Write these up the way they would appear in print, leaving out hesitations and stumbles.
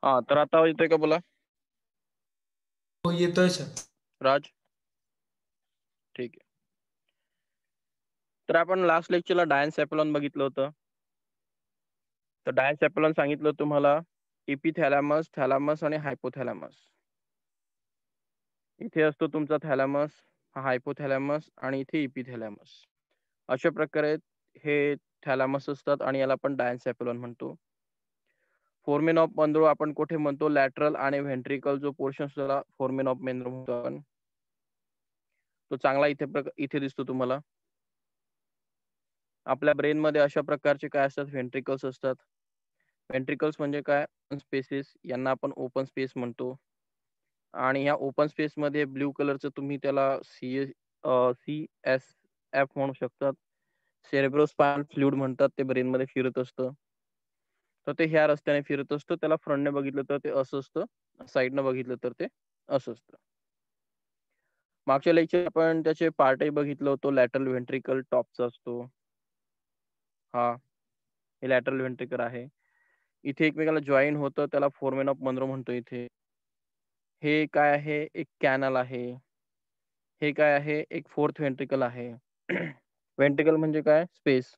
हा, तर आता येतोय का बोला हो येतोय सर. राज? ठीक आहे. तर आपण लास्ट लेक्चरला डायन्सेफॅलॉन बघितलं होतं. तर डायन्सेफॅलॉन सांगितलं तुम्हाला इपिथॅलॅमस, थॅलॅमस आणि हायपोथॅलॅमस. इथे असतो तुमचा थॅलॅमस, हा हायपोथॅलॅमस आणि इथे इपिथॅलॅमस. अशा प्रकारे हे थॅलॅमस असतात आणि याला आपण डायन्सेफॅलॉन म्हणतो. फोरमेन ऑफ मनरो आपण कुठे म्हणतो? लॅटरल आणि व्हेंट्रिकल जो पोर्शन असतो त्याला फोरमेन ऑफ मनरो म्हणतो आपण. तो चांगला इथे दिसतो तुम्हाला. आपल्या ब्रेन मध्ये अशा प्रकारचे काय असतात? व्हेंट्रिकल्स असतात. व्हेंट्रिकल्स म्हणजे काय? स्पेसेस, यांना आपण ओपन स्पेस म्हणतो. आणि या ओपन स्पेस मध्ये ब्ल्यू कलरचं तुम्ही त्याला CSF म्हणू शकतात. सेरेब्रोस्पायनल फ्लुइड म्हणतात, ते ब्रेन मध्ये फिरत असतं. तर ते ह्या रस्त्याने फिरत असतं. त्याला फ्रंटने बघितलं तर ते असं असतं, साईडनं बघितलं तर ते असं असतं. मागच्या लेक्चर आपण त्याचे पार्टही बघितलं होतं. लॅटरल व्हेंट्रिकल टॉपचा असतो. हा, हे लॅटरल व्हेंट्रिकल आहे. इथे एकमेकाला जॉईन होतं, त्याला फोरमेन ऑफ मनरो म्हणतो. इथे हे काय आहे? एक कॅनल आहे. हे काय आहे? एक फोर्थ व्हेंट्रिकल आहे. व्हेंट्रिकल म्हणजे काय? स्पेस.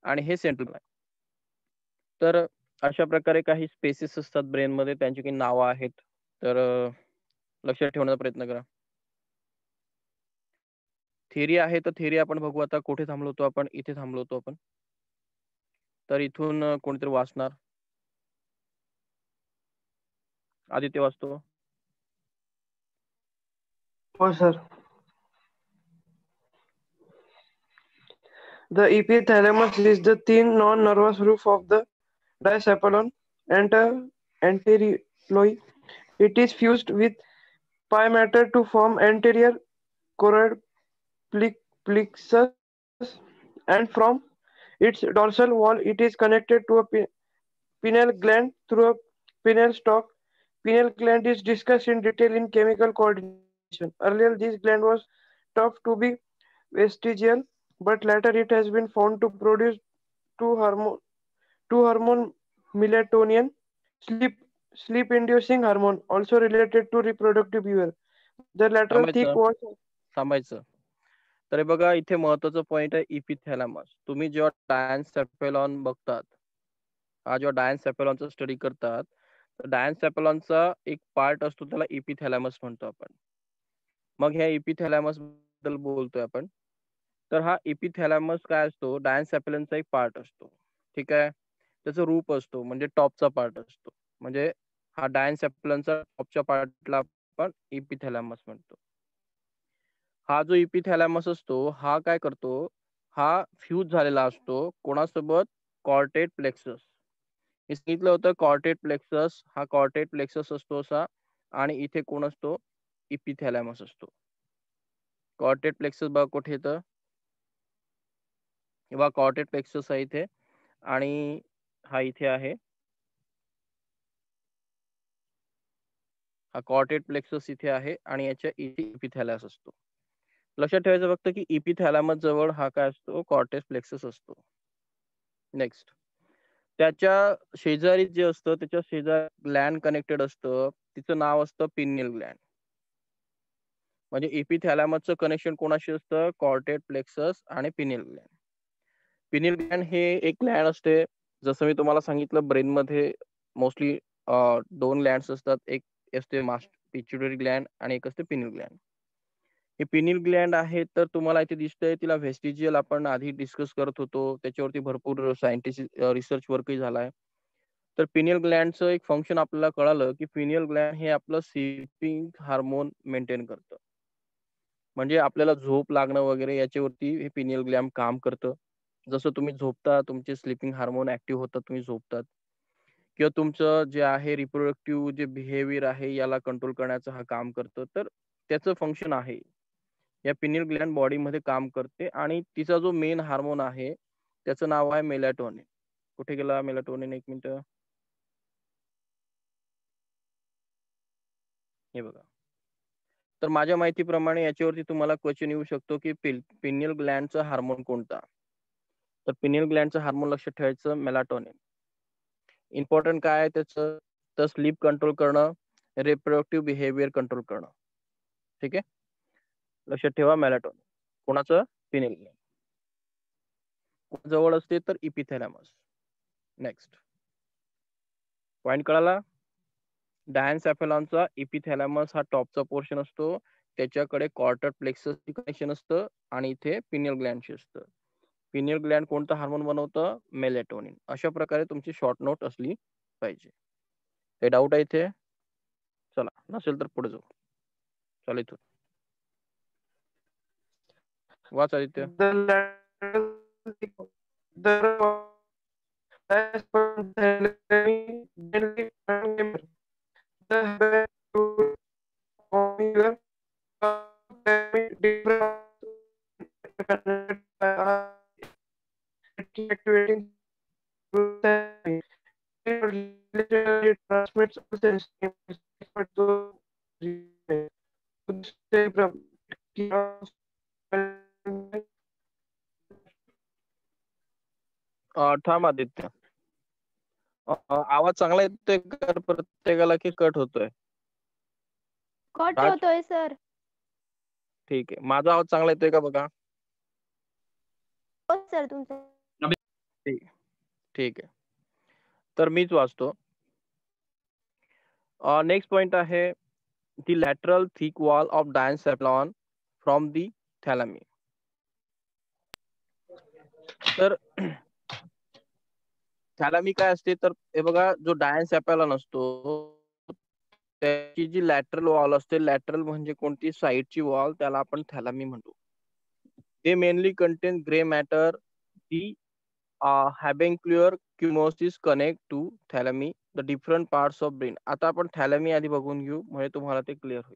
आणि हे सेंट्रल आहे. तर अशा प्रकारे काही स्पेसेस असतात ब्रेन मध्ये, त्यांची काही नावं आहेत. तर लक्षात ठेवण्याचा प्रयत्न करा. थिअरी आहे, तर थिअरी आपण बघू. आता कुठे थांबलो होतो आपण? इथे थांबलो होतो आपण. तर इथून कोणीतरी वाचणार? आदित्य वाचतो. हो sir. The epithalamus is the thin non-nervous roof of the diencephalon anteriorly. It is fused with pia mater to form anterior choroid plexus, and from its dorsal wall it is connected to a pineal gland through a pineal stalk. Pineal gland is discussed in detail in chemical coordination. Earlier, this gland was thought to be vestigial, but later it has been found to produce two hormone melatonin, sleep sleep-inducing hormone, also related to reproductive behavior. The lateral thick थांबायचं walls. थांबायचं. तर हे बघा, इथे महत्वाचं point आहे इपिथॅलॅमस. तुम्ही जेव्हा डायन्सेफॅलॉन बघतात, हा जेव्हा डायन्सेफॅलॉनचा स्टडी करतात, तर डायन्सेफॅलॉनचा एक पार्ट असतो, त्याला इपिथॅलॅमस म्हणतो आपण. मग ह्या इपिथॅलॅमस बद्दल बोलतोय आपण. तर हा इपिथॅलॅमस काय असतो? डायन्सेफॅलॉनचा एक पार्ट असतो. ठीक आहे. त्याचं रूप असतो, म्हणजे टॉपचा पार्ट असतो. म्हणजे हा डायन्सेफॅलॉनचा टॉपच्या पार्टला आपण इपिथॅलॅमस म्हणतो. हा जो इपिथॅलॅमस असतो, हा काय करतो? हा फ्यूज झालेला असतो कोणासोबत? कॉर्टेट प्लेक्सस. हे सांगितलं होतं, कॉर्टेट प्लेक्सस. हा कॉर्टेट प्लेक्सस असतो असा, आणि इथे कोण असतो? इपिथॅलॅमस असतो. कॉर्टेट प्लेक्सस बघा कुठे येतं? किंवा कॉर्टेट प्लेक्सस आहे इथे, आणि हा इथे आहे. हा कॉर्टेट प्लेक्सस इथे आहे, आणि याच्या इथे इपिथॅलॅमस असतो. लक्षात ठेवायचं फक्त की इपिथॅलॅमस जवळ हा काय असतो? कॉर्टेट प्लेक्सस असतो. नेक्स्ट, त्याच्या शेजारी जे असतं, त्याच्या शेजारी ग्लॅन्ड कनेक्टेड असतं, तिचं नाव असतं पिनियल ग्लॅन्ड. म्हणजे इपिथॅलॅमसचं कनेक्शन कोणाशी असतं? कॉर्टेट प्लेक्सस आणि पिनियल ग्लॅन्ड. पिनियल ग्लॅन्ड हे एक ग्लॅन्ड असते. जसं मी तुम्हाला सांगितलं, ब्रेन मध्ये मोस्टली 2 ग्लॅन्ड्स असतात. एक असते पिट्युटरी ग्लॅन्ड आणि एक असते पिनियल ग्लॅन्ड. हे पिनियल ग्लॅन्ड आहे, तर तुम्हाला इथे दिसतंय, तिला व्हेस्टिजियल आपण आधी डिस्कस करत होतो. त्याच्यावरती भरपूर सायंटिस्ट रिसर्च वर्कही झालाय. तर पिनियल ग्लॅन्डचं एक फंक्शन आपल्याला कळालं, की पिनियल ग्लॅन्ड हे आपलं स्लीपिंग हार्मोन मेंटेन करतं. म्हणजे आपल्याला झोप लागणं वगैरे याच्यावरती हे पिनियल ग्लॅन्ड काम करतं. जसं तुम्ही झोपता, तुमचे स्लीपिंग हार्मोन ऍक्टिव्ह होतात, तुम्ही झोपतात. किंवा तुमचं जे आहे रिप्रोडक्टिव्ह जे बिहेवियर आहे, याला कंट्रोल करण्याचं हा काम करतं. तर त्याचं फंक्शन आहे. या पिनियल ग्लॅन्ड बॉडीमध्ये काम करते, आणि तिचा जो मेन हार्मोन आहे, त्याचं नाव आहे मेलॅटोनिन. कुठे गेला मेलॅटोनिन? एक मिनिट. हे बघा. तर माझ्या माहितीप्रमाणे याच्यावरती तुम्हाला क्वेश्चन येऊ शकतो, की पिनियल ग्लॅन्डचा हार्मोन कोणता? तर पिनियल ग्लॅन्डचा हार्मोन लक्षात ठेवायचं, मेलॅटोनिन. इम्पॉर्टंट काय आहे त्याचं, तर स्लीप कंट्रोल करणं, रिप्रोडक्टिव्ह बिहेवियर कंट्रोल करणं. ठीक आहे, लक्षात ठेवा. मेलाटोनिन कोणाचं, पिनेल ग्लॅंड जवळ असते तर इपिथॅलॅमस. नेक्स्ट पॉइंट कळाला. डायन्सेफॅलॉनचा इपिथॅलॅमस हा टॉपचा पोर्शन असतो, त्याच्याकडे कॉर्टर प्लेक्ससची कनेक्शन असतं आणि इथे पिनियल ग्लॅंडशी असतं. पिनियल ग्लॅंड कोणतं हार्मोन बनवतं, मेलेटोनिन. अशा प्रकारे तुमची शॉर्ट नोट असली पाहिजे. काही डाऊट आहे इथे? चला, नसेल तर पुढे जाऊ. चला इथून वाच Aditya. The lateral as per activating transmits थांब आदित्य, आवाज चांगला येतोय का प्रत्येकाला की कट होतोय? कट राज? होतोय सर. ठीक आहे, माझा आवाज चांगला येतोय का बघा. हो सर तुमचं. ठीक आहे, तर मीच वाचतो. नेक्स्ट पॉइंट आहे the lateral thick wall of diencephalon from the thalami. तर थॅलॅमी काय असते, तर हे बघा, जो डायन्सेफॅलॉन असतो त्याची जी लॅटरल वॉल असते, लॅटरल म्हणजे कोणती, साईडची वॉल, त्याला आपण थॅलॅमी म्हणतो. ते mainly contain grey matter. The habenular commissure connect to thalami the different parts of brain. आता आपण थॅलॅमी आधी बघून घेऊ, म्हणजे तुम्हाला ते क्लिअर होईल.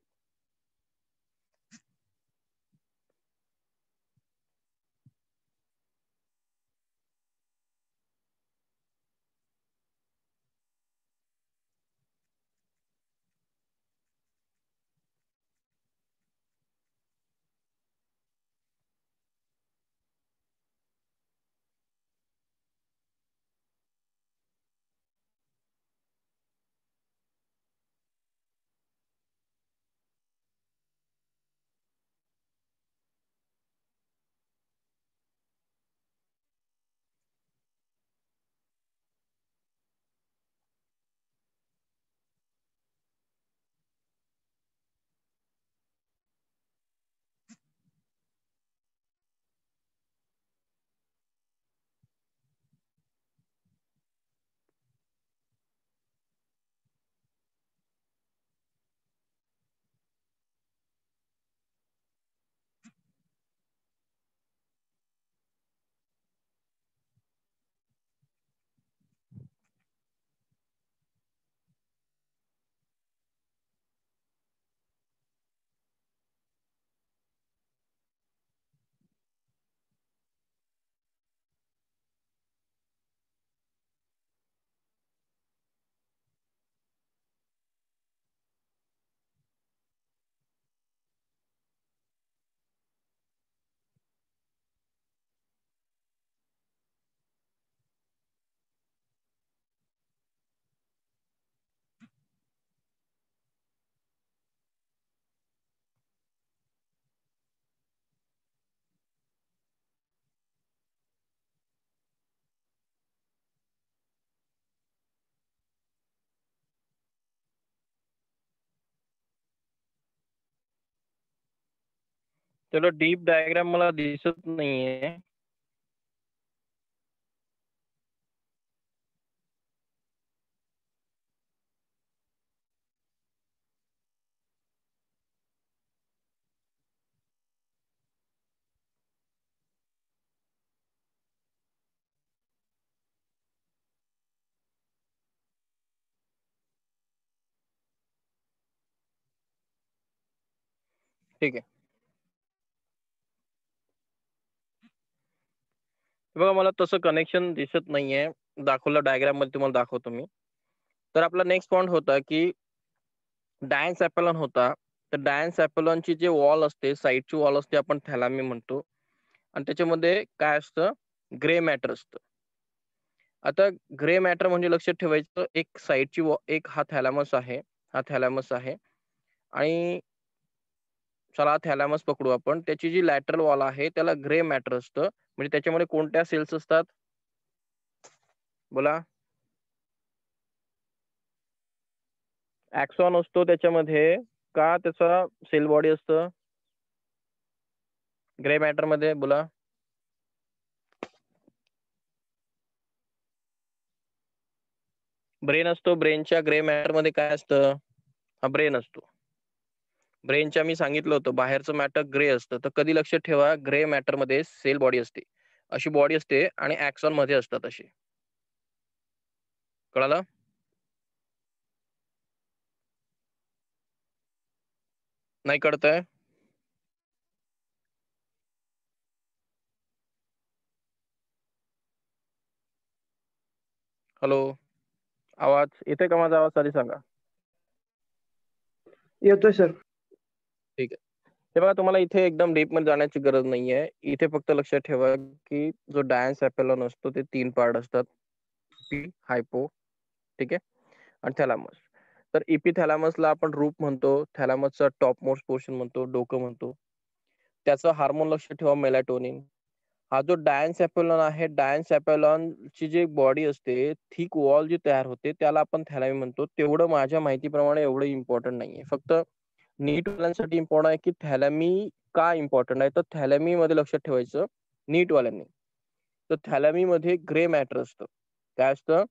चलो, डीप डायग्राम मला दिसत नाहीये. ठीक आहे, बघा, मला तसं कनेक्शन दिसत नाहीये. दाखवलं डायग्राम मध्ये, तुम्हाला दाखवतो मी. तर आपला नेक्स्ट पॉइंट होता की डायन्सेफॅलॉन होता. तर डायन्सेफॅलॉनची जे वॉल असते, साईडची वॉल असते, आपण थॅलॅमी म्हणतो. आणि त्याच्यामध्ये काय असतं, ग्रे मॅटर असतं. आता ग्रे मॅटर म्हणजे लक्षात ठेवायचं एक साईडची एक हा थॅलॅमस आहे, हा थॅलॅमस आहे आणि चला थॅलॅमस पकडू आपण. त्याची जी लॅटरल वॉल आहे त्याला ग्रे मॅटर असतं. म्हणजे त्याच्यामध्ये कोणत्या सेल्स असतात? बोला. ॲक्सॉन असतो त्याच्यामध्ये का त्याचा सेल बॉडी असतं ग्रे मॅटर मध्ये? बोला. ब्रेन असतो. ब्रेनच्या ग्रे मॅटर मध्ये काय असतं? हा ब्रेन असतो. ब्रेनच्या मी सांगितलं होतं बाहेरचं मॅटर ग्रे असतं. तर कधी लक्षात ठेवा ग्रे मॅटर मध्ये सेल बॉडी असते, अशी बॉडी असते आणि ॲक्सॉन मध्ये असतात अशी. कळालं? नाही कळतंय? हॅलो, आवाज येतोय का माझा? आवाज तरी सांगा. येतोय सर. ठीक आहे. हे बघा तुम्हाला इथे एकदम डीप मध्ये जाण्याची गरज नाहीये. इथे फक्त लक्षात ठेवा की जो डायन्सॅफेलॉन असतो ते 3 पार्ट असतात. हायपो, ठीक आहे, आणि थॅलॅमस. तर इपिथॅलॅमसला आपण रूप म्हणतो, थॅलॅमसचा टॉप मोस्ट पोर्शन म्हणतो, डोकं म्हणतो. त्याचं हार्मोन लक्षात ठेवा मेलाटोनिन. हा जो डायन्सॅफेलॉन आहे, डायन्सॅफेलॉनची जी बॉडी असते, थिक वॉल जी तयार होते त्याला आपण थॅलॅमी म्हणतो. तेवढं माझ्या माहितीप्रमाणे एवढं इम्पॉर्टंट नाहीये. फक्त नीट वाल्यांसाठी इम्पॉर्टंट आहे की थॅलॅमी का इम्पॉर्टंट आहे. तर थॅलॅमी मध्ये लक्षात ठेवायचं नीट वाल्यांनी. तर थॅलॅमी मध्ये ग्रे मॅटर असतं. काय असतं?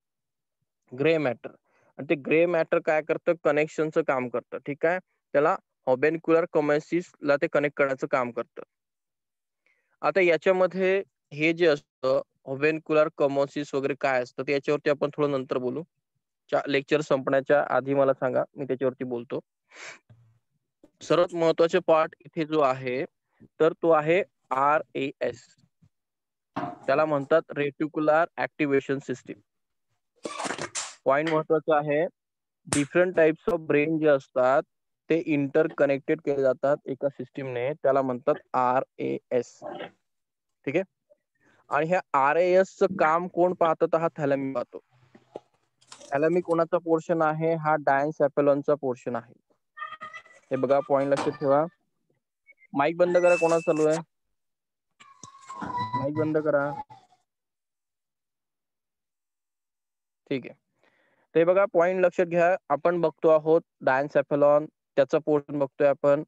Grey matter. आणि ते ग्रे मॅटर काय करतं? कनेक्शनचं काम करतं. ठीक आहे, त्याला ऑर्बेन्क्युलर कमेसिसला ते कनेक्ट करण्याचं काम करतं. आता याच्यामध्ये हे जे असतं ऑर्बेन्क्युलर कमोसिस वगैरे काय असतं ते याच्यावरती आपण थोडं नंतर बोलू. लेक्चर संपण्याच्या आधी मला सांगा, मी त्याच्यावरती बोलतो. सर्वात महत्वाचे पार्ट इथे जो आहे तर तो आहे RAS. त्याला म्हणतात रेटिक्युलर ऍक्टिव्हेशन सिस्टीम. पॉइंट महत्वाचा आहे, डिफरंट टाइप्स ऑफ ब्रेन जे असतात ते इंटर कनेक्टेड केले जातात एका सिस्टीमने, त्याला म्हणतात RAS. ठीक आहे. आणि ह्या RAS चं काम कोण पाहतं? तर हा थॅलॅमी पाहतो. थॅलॅमी कोणाचा पोर्शन आहे? हा डायन्सॅफेलॉनचा पोर्शन आहे. हे बघा पॉइंट लक्षात ठेवा. माईक बंद करा. कोणाचा चालू आहे? माईक बंद करा. ठीक आहे. ते बघा पॉइंट लक्षात घ्या. आपण बघतो आहोत डायन्सॅफेलॉन, त्याचा पोर्शन बघतोय आपण.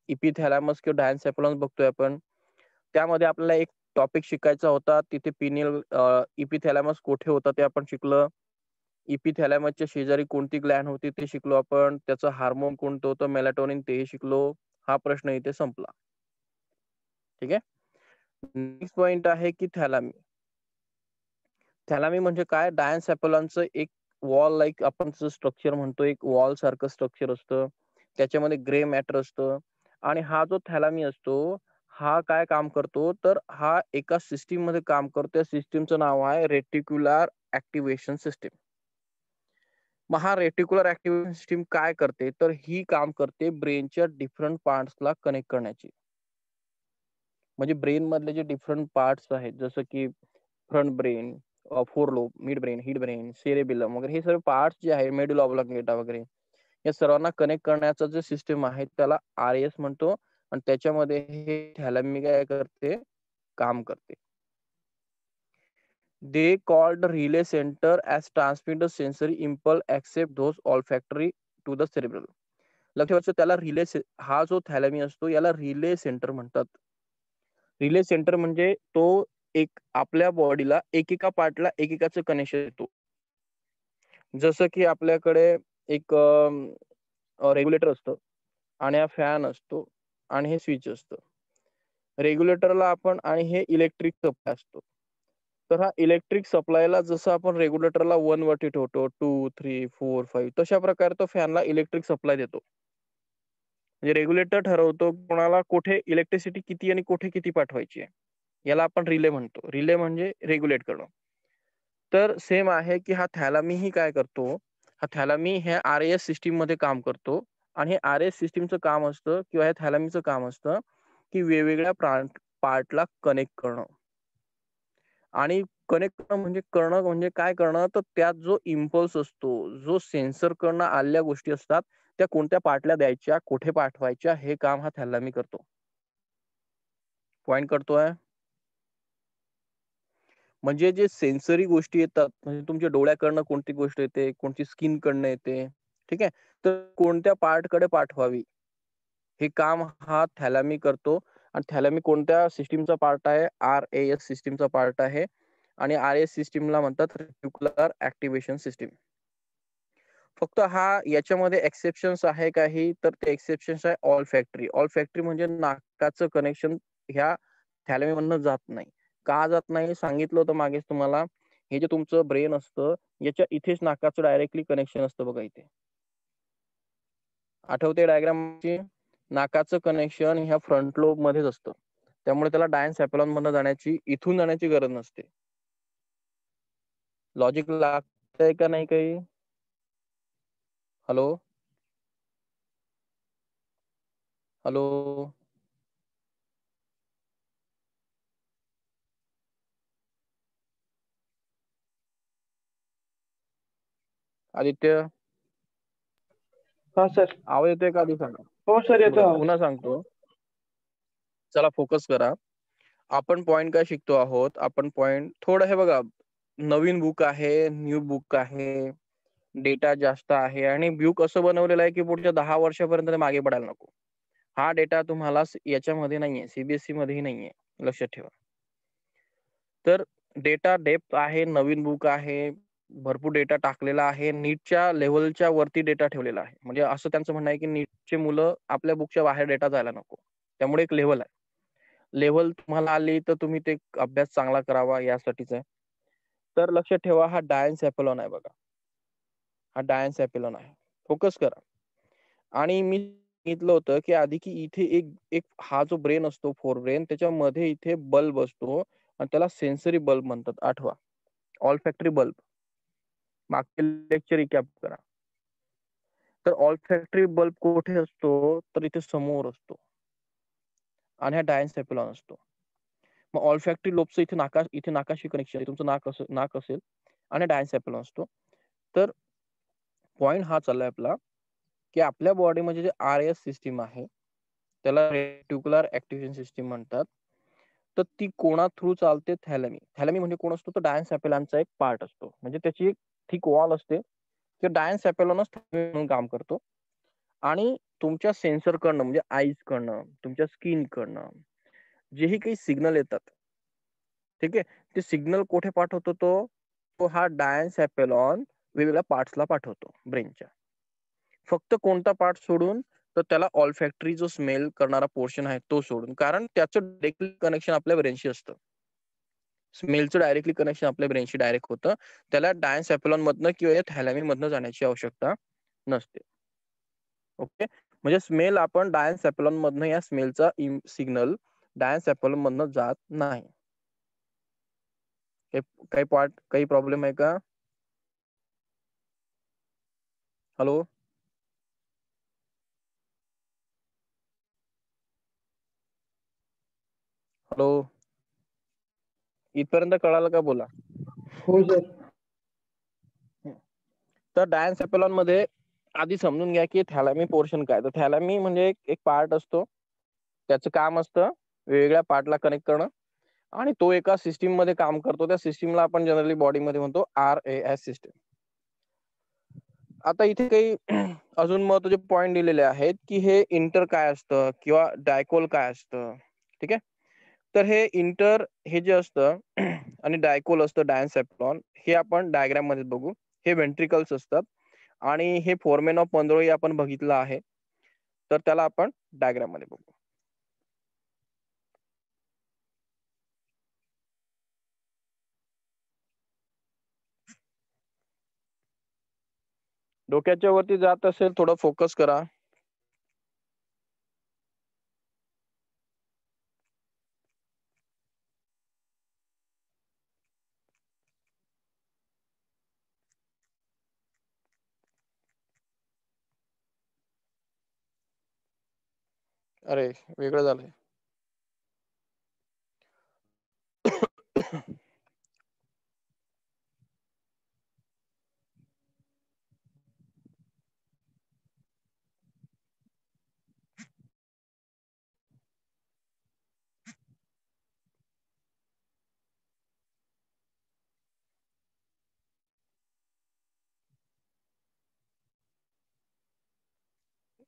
इपिथॅलॅमस किंवा डायन्सॅफेलॉन बघतोय आपण. त्यामध्ये आपल्याला एक टॉपिक शिकायचा होता. तिथे पिनियल इपिथॅलॅमस कुठे होता ते आपण शिकलो. इपिथॅलॅमसच्या शेजारी कोणती ग्लॅन्ड होती ते शिकलो आपण. त्याचं हार्मोन कोणतं होतं? मेलाटोनिन, तेही शिकलो. हा प्रश्न इथे संपला. ठीक आहे. नेक्स्ट पॉइंट आहे की थॅलॅमी. थॅलॅमी म्हणजे काय? डायन्सॅफेलॉनचं एक वॉल लाईक आपण स्ट्रक्चर म्हणतो, एक वॉल सारखं स्ट्रक्चर असतं. त्याच्यामध्ये ग्रे मॅटर असतं. आणि हा जो थॅलॅमी असतो हा काय काम करतो? तर हा एका सिस्टीम मध्ये काम करतो. त्या सिस्टीमचं नाव आहे रेटिक्युलर ऍक्टिव्हेशन सिस्टीम. मग हा रेटिक्युलर ऍक्टिव्हेशन सिस्टीम काय करते? तर ही काम करते ब्रेनच्या डिफरंट पार्ट्सला कनेक्ट करण्याची. म्हणजे ब्रेन मधले जे डिफरंट पार्ट्स आहेत जसं की फ्रंट ब्रेन, फोरलोब, मिड ब्रेन, हिड ब्रेन, सेरेबिलम वगैरे, हे सर्व पार्ट्स जे आहे, मेडुला ऑब्लांगेटा वगैरे, या सर्वांना कनेक्ट करण्याचं जे सिस्टीम आहे त्याला RAS म्हणतो. आणि त्याच्यामध्ये हे थॅलॅमी काय करते? काम करते. They called the relay center as transmit the sensory impulse except those olfactory to the cerebral. लक्षात त्याला रिले, हा जो थॅलॅमी असतो याला रिले सेंटर म्हणतात. रिले सेंटर म्हणजे तो एक आपल्या बॉडीला एकेका पार्टला एकेकाचं कनेक्शन येतो. जसं की आपल्याकडे एक रेग्युलेटर असतं आणि हा फॅन असतो आणि हे स्विच असतं. रेग्युलेटरला आपण आणि हे इलेक्ट्रिक सप्लाय असतो. तर हा इलेक्ट्रिक सप्लायला जसं आपण रेग्युलेटरला 1 वरती ठेवतो, 2, 3, 4, 5, तशा प्रकारे तो फॅनला इलेक्ट्रिक सप्लाय देतो. म्हणजे रेग्युलेटर ठरवतो कोणाला कुठे इलेक्ट्रिसिटी किती आणि कुठे किती पाठवायची आहे. याला आपण रिले म्हणतो. रिले म्हणजे रेग्युलेट करणं. तर सेम आहे की हा थॅलॅमी ही काय करतो? हा थॅलॅमी हे RAS सिस्टीम मध्ये काम करतो. आणि हे RAS सिस्टीमचं काम असतं किंवा हे थॅलॅमीचं काम असतं की वेगवेगळ्या पार्टला कनेक्ट करणं. आणि कनेक्ट करणं म्हणजे काय करणं, तर त्यात जो इम्पल्स असतो, जो सेन्सर कडनं आलेल्या गोष्टी असतात, त्या कोणत्या पार्टला द्यायच्या, कुठे पाठवायच्या, हे काम हा थॅलॅमी करतो. पॉइंट करतोय. म्हणजे जे सेन्सरी गोष्टी येतात, म्हणजे तुमच्या डोळ्याकडनं कोणती गोष्ट येते, कोणती स्किन कडनं येते, ठीक आहे, तर कोणत्या पार्ट कडे पाठवावी, हे काम हा थॅलॅमी करतो. आणि थॅलॅमी कोणत्या सिस्टीमचा पार्ट आहे, RAS सिस्टीमचा पार्ट आहे. आणि RAS सिस्टीमला म्हणतात रेटिक्युलर ऍक्टिव्हेशन सिस्टीम. फक्त हा याच्यामध्ये एक्सेप्शन्स आहे काही, तर ते एक्सेप्शन्स आहे ऑल फॅक्टरी. ऑल फॅक्टरी म्हणजे नाकाचं कनेक्शन ह्या थॅलॅमी मधनं जात नाही. का जात नाही सांगितलं होतं मागेच तुम्हाला. हे जे तुमचं ब्रेन असतं, याच्या इथेच नाकाचं डायरेक्टली कनेक्शन असतं बघा इथे. आठवते डायग्रामची? नाकाचं कनेक्शन ह्या फ्रंट लोब मध्येच असतं. त्यामुळे त्याला डायन्सॅपॅलॉन मधनं जाण्याची, इथून जाण्याची गरज नसते. लॉजिक लागतंय का नाही काही? हॅलो हॅलो आदित्य, हा सर. आवाज येतोय का? आधी सांगा. हो सर, येतो बरं, आवाज. पुन्हा सांगतो. चला फोकस करा. आपण पॉइंट काय शिकतो आहोत, आपण पॉइंट थोडं हे बघा, नवीन बुक आहे, न्यू बुक आहे, डेटा जास्त आहे, आणि बुक असं बनवलेलं आहे की पुढच्या 10 वर्षापर्यंत ते मागे पडायला नको. हा डेटा तुम्हाला याच्यामध्ये नाहीये, CBSE मध्येही नाहीये, लक्षात ठेवा. तर डेटा डेप्थ आहे, नवीन बुक आहे, भरपूर डेटा टाकलेला आहे, नीटच्या लेव्हलच्या वरती डेटा ठेवलेला आहे. म्हणजे असं त्यांचं म्हणणं आहे की नीटचे मुलं आपल्या बुकच्या बाहेर डेटा जायला नको. त्यामुळे एक लेव्हल आहे. लेव्हल तुम्हाला आली तर तुम्ही ते अभ्यास चांगला करावा, यासाठीच आहे. तर लक्षात ठेवा, हा डायन्सॅपॅलॉन आहे बघा, हा डायन्सॅपॅलॉन आहे. फोकस करा. आणि मी सांगितलं होतं की आधी की इथे एक एक हा जो ब्रेन असतो, फोर ब्रेन, त्याच्यामध्ये इथे बल्ब असतो आणि त्याला सेन्सरी बल्ब म्हणतात. आठवा, ऑल फॅक्टरी बल्ब. मागचे लेक्चर रिकॅप करा. तर ऑल फॅक्टरी बल्ब कुठे असतो, तर इथे समोर असतो आणि हा डायन्सॅपॅलॉन असतो. मग ऑल फॅक्टरी लोबचं इथे नाकाशी कनेक्शन आहे. तुमचं नाक असेल आणि डायन्सॅपॅलॉन असतो. तर पॉइंट हा चाललाय आपला की आपल्या बॉडीमध्ये जे RAS सिस्टीम आहे, त्याला रेटिक्युलर ऍक्टिव्हेशन सिस्टीम म्हणतात. तर ती कोणा थ्रू चालते? थॅलॅमी. थॅलॅमी म्हणजे कोण असतो? तर डायन्सॅपॅलॉनचा एक पार्ट असतो. म्हणजे त्याची एक थिक वॉल असते, की डायन्सॅपॅलॉनच म्हणून काम करतो. आणि तुमच्या सेन्सर कडनं, म्हणजे आईज कडनं, तुमच्या स्किन कडनं जेही काही सिग्नल येतात, ठीक आहे, ते सिग्नल कुठे पाठवतो? तो हा डायन्सॅपॅलॉन वेगवेगळ्या पार्ट्सला पाठवतो ब्रेनच्या. फक्त कोणता पार्ट सोडून? तर त्याला ऑल्फॅक्टरी जो स्मेल करणारा पोर्शन आहे तो सोडून. कारण त्याचं डायरेक्टली कनेक्शन आपल्या ब्रेनशी असतं. स्मेलचं डायरेक्टली कनेक्शन आपल्या ब्रेनशी डायरेक्ट होतं. त्याला डायन्सॅपॅलॉन मधनं किंवा थॅलॅमी मधनं जाण्याची आवश्यकता नसते. ओके, म्हणजे स्मेल आपण डायन्सॅपॅलॉन मधनं, या स्मेलचा सिग्नल डायन्सॅपॅलॉन मधनं जात नाही. काही प्रॉब्लेम आहे का? हॅलो हॅलो, इथपर्यंत कळालं का? बोला. हो सर. तर डायन्सॅपॅलॉन मध्ये आधी समजून घ्या की थॅलॅमी पोर्शन काय. तर थॅलॅमी म्हणजे एक पार्ट असतो, त्याचं काम असतं वेगवेगळ्या पार्टला कनेक्ट करणं, आणि तो एका सिस्टीम मध्ये काम करतो. त्या सिस्टीमला आपण जनरली बॉडीमध्ये म्हणतो RAS सिस्टीम. आता इथे काही अजून महत्त्वाचे पॉइंट दिलेले आहेत की हे इंटर काय असतं किंवा डायकोल काय असतं, ठीक आहे. तर हे इंटर हे जे असतं आणि डायकोल असतं डायन्सॅपॅलॉन, हे आपण डायग्राम मध्ये बघू. हे वेंट्रिकल्स असतात आणि हे फोरमेन ऑफ मनरोई आपण बघितलं आहे, तर त्याला आपण डायग्राम मध्ये बघू. डोक्याच्या वरती जात असेल, थोडं फोकस करा. अरे वेगळं झालंय.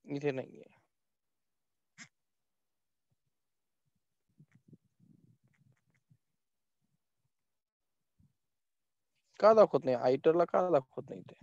इथे नाहीये. का दाखवत नाही? आयटरला का दाखवत नाही ते?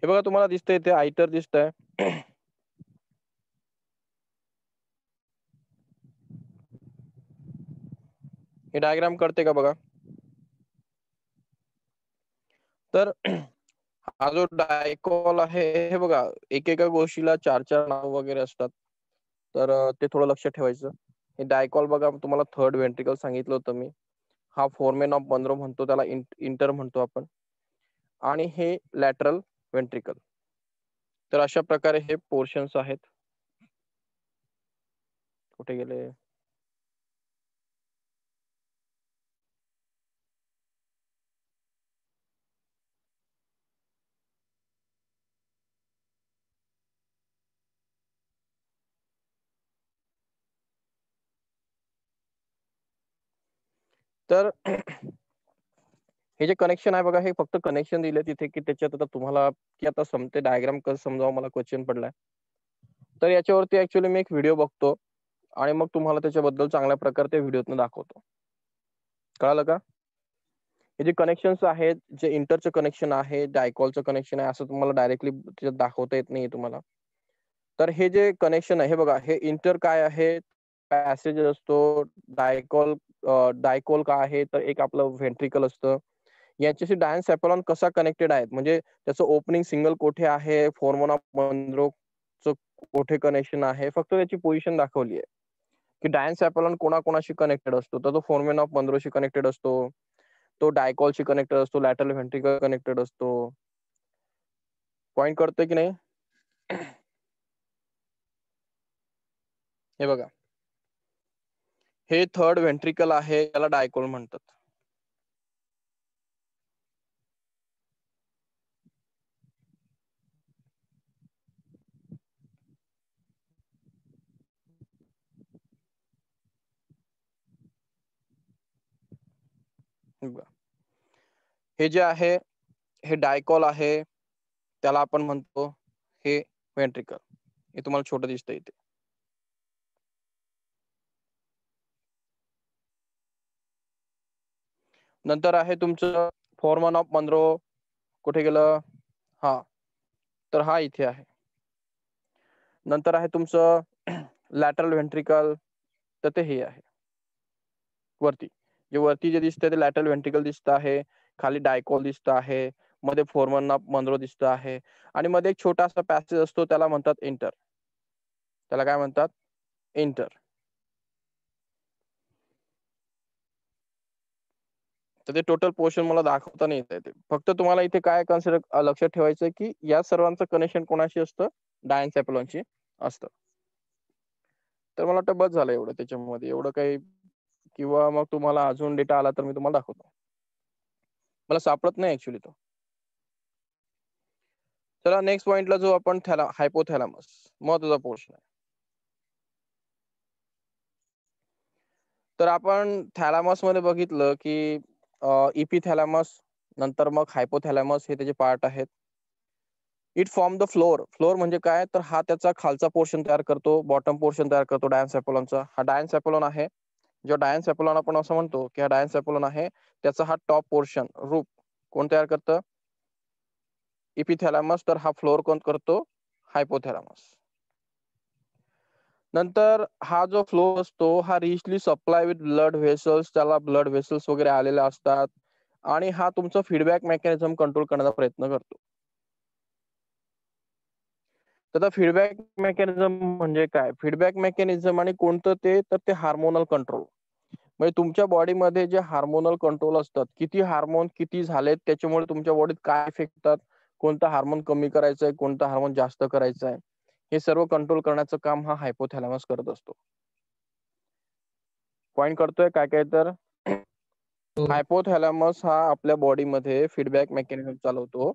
हे बघा तुम्हाला दिसतंय ते आयटर दिसतंय. हे डायग्राम करते का बघा. तर हा जो डायकॉल आहे हे बघा एकेका गोष्टीला 4 नाव वगैरे असतात. तर ते थोडं लक्ष ठेवायचं. हे डायकॉल बघा तुम्हाला थर्ड व्हेंट्रिकल सांगितलं होतं मी. हा फोरमेन ऑफ मनरो म्हणतो, त्याला इंटर म्हणतो आपण. आणि हे लॅटरल व्हेंट्रिकल. तर अशा प्रकारे हे पोर्शन्स आहेत. कुठे गेले? तर हे जे कनेक्शन आहे बघा, हे फक्त कनेक्शन दिले तिथे की त्याच्यात आता तुम्हाला की आता समते डायग्राम कसं समजावं मला क्वेश्चन पडलाय. तर याच्यावरती ऍक्च्युअली मी एक व्हिडिओ बघतो आणि मग तुम्हाला त्याच्याबद्दल चांगल्या प्रकारे त्या व्हिडिओतून दाखवतो. कळालं का? हे जे कनेक्शन्स आहेत, जे इंटरचं कनेक्शन आहे, डायकॉलचं कनेक्शन आहे, असं तुम्हाला डायरेक्टली त्याच्यात दाखवता येत नाहीये तुम्हाला. तर हे जे कनेक्शन आहे हे बघा, हे इंटर काय आहे? पॅसेज असतो. डायकॉल डायकॉल काय आहे? तर एक आपलं व्हेंट्रिकल असतं. याच्याशी डायन्सॅपॉलॉन कसा कनेक्टेड आहे, म्हणजे त्याचं ओपनिंग सिंगल कोठे आहे, फोरमन ऑफ मनरोचं कोठे कनेक्शन आहे, फक्त त्याची पोझिशन दाखवली आहे की डायन्सॅपॉलॉन कोणाकोणाशी कनेक्टेड असतो. तर तो फोरमन ऑफ मनरोशी कनेक्टेड असतो, तो डायकॉलशी कनेक्टेड असतो, लॅटरल व्हेंट्रिकल कनेक्टेड असतो. पॉइंट करतोय की नाही? हे बघा, हे थर्ड व्हेंट्रिकल आहे, त्याला डायकॉल म्हणतात. हे जे आहे हे डायकॉल आहे, त्याला आपण म्हणतो हे व्हेंट्रिकल. हे तुम्हाला छोटं दिसतंय इथे. नंतर आहे तुमचं फोरमन ऑफ मनरो. कुठे गेलं? हा, तर हा इथे आहे. नंतर आहे तुमचं लॅटरल व्हेंट्रिकल, तर ते हे आहे वरती. जे दिसतंय ते लॅटरल व्हेंट्रिकल दिसत आहे, खाली डायकॉल दिसत आहे, मध्ये फोरमन ऑफ मनरो दिसत आहे, आणि मध्ये एक छोटासा पॅसेज असतो त्याला म्हणतात इंटर. त्याला काय म्हणतात? इंटर. तर ते टोटल पोर्शन मला दाखवता नाही येते. फक्त तुम्हाला इथे काय कन्सिडर लक्षात ठेवायचं की या सर्वांचं कनेक्शन कोणाशी असतं? डायन्सॅपॉलॉनशी असतं. तर मला वाटतं बस झालं एवढं त्याच्यामध्ये, एवढं काही. किंवा मग तुम्हाला अजून डेटा आला तर मी तुम्हाला दाखवतो. मला सापडत नाही ऍक्च्युली तो. चला नेक्स्ट पॉइंटला जो आपण हायपोथॅलॅमस, महत्वाचा पोर्शन आहे. तर आपण थॅलॅमस मध्ये बघितलं की इपिथॅलॅमस, नंतर मग हायपोथॅलॅमस हे त्याचे पार्ट आहेत. It form the floor. Floor म्हणजे काय? तर हा त्याचा खालचा पोर्शन तयार करतो, बॉटम पोर्शन तयार करतो डायन्सॅपॉलॉनचा. हा डायन्सॅपॉलॉन आहे. जो डायन्सॅपॉलॉन आपण असं म्हणतो की हा डायन्सॅपॉलॉन आहे, त्याचा हा टॉप पोर्शन रूप कोण तयार करतं? इपिथॅलॅमस. तर हा फ्लोर कोण करतो? हायपोथॅलॅमस. नंतर हा जो फ्लोर असतो हा richly supply with blood vessels, त्याला ब्लड व्हेसल्स वगैरे आलेले असतात, आणि हा तुमचा फीडबॅक मेकॅनिझम कंट्रोल करण्याचा प्रयत्न करतो. तर आता फीडबॅक मेकॅनिझम म्हणजे काय? फीडबॅक मेकॅनिझम आणि कोणतं ते? तर ते हार्मोनल कंट्रोल. म्हणजे तुमच्या बॉडीमध्ये जे हार्मोनल कंट्रोल असतात, किती हार्मोन किती झालेत, त्याच्यामुळे तुमच्या बॉडीत काय इफेक्ट होतात, कोणता हार्मोन कमी करायचा आहे, कोणता हार्मोन जास्त करायचा आहे, हे सर्व कंट्रोल करण्याचं काम हा हायपोथॅलॅमस करत असतो. पॉइंट करतोय काय काय? तर हो हायपोथॅलॅमस हा आपल्या बॉडीमध्ये फीडबॅक मेकॅनिझम चालवतो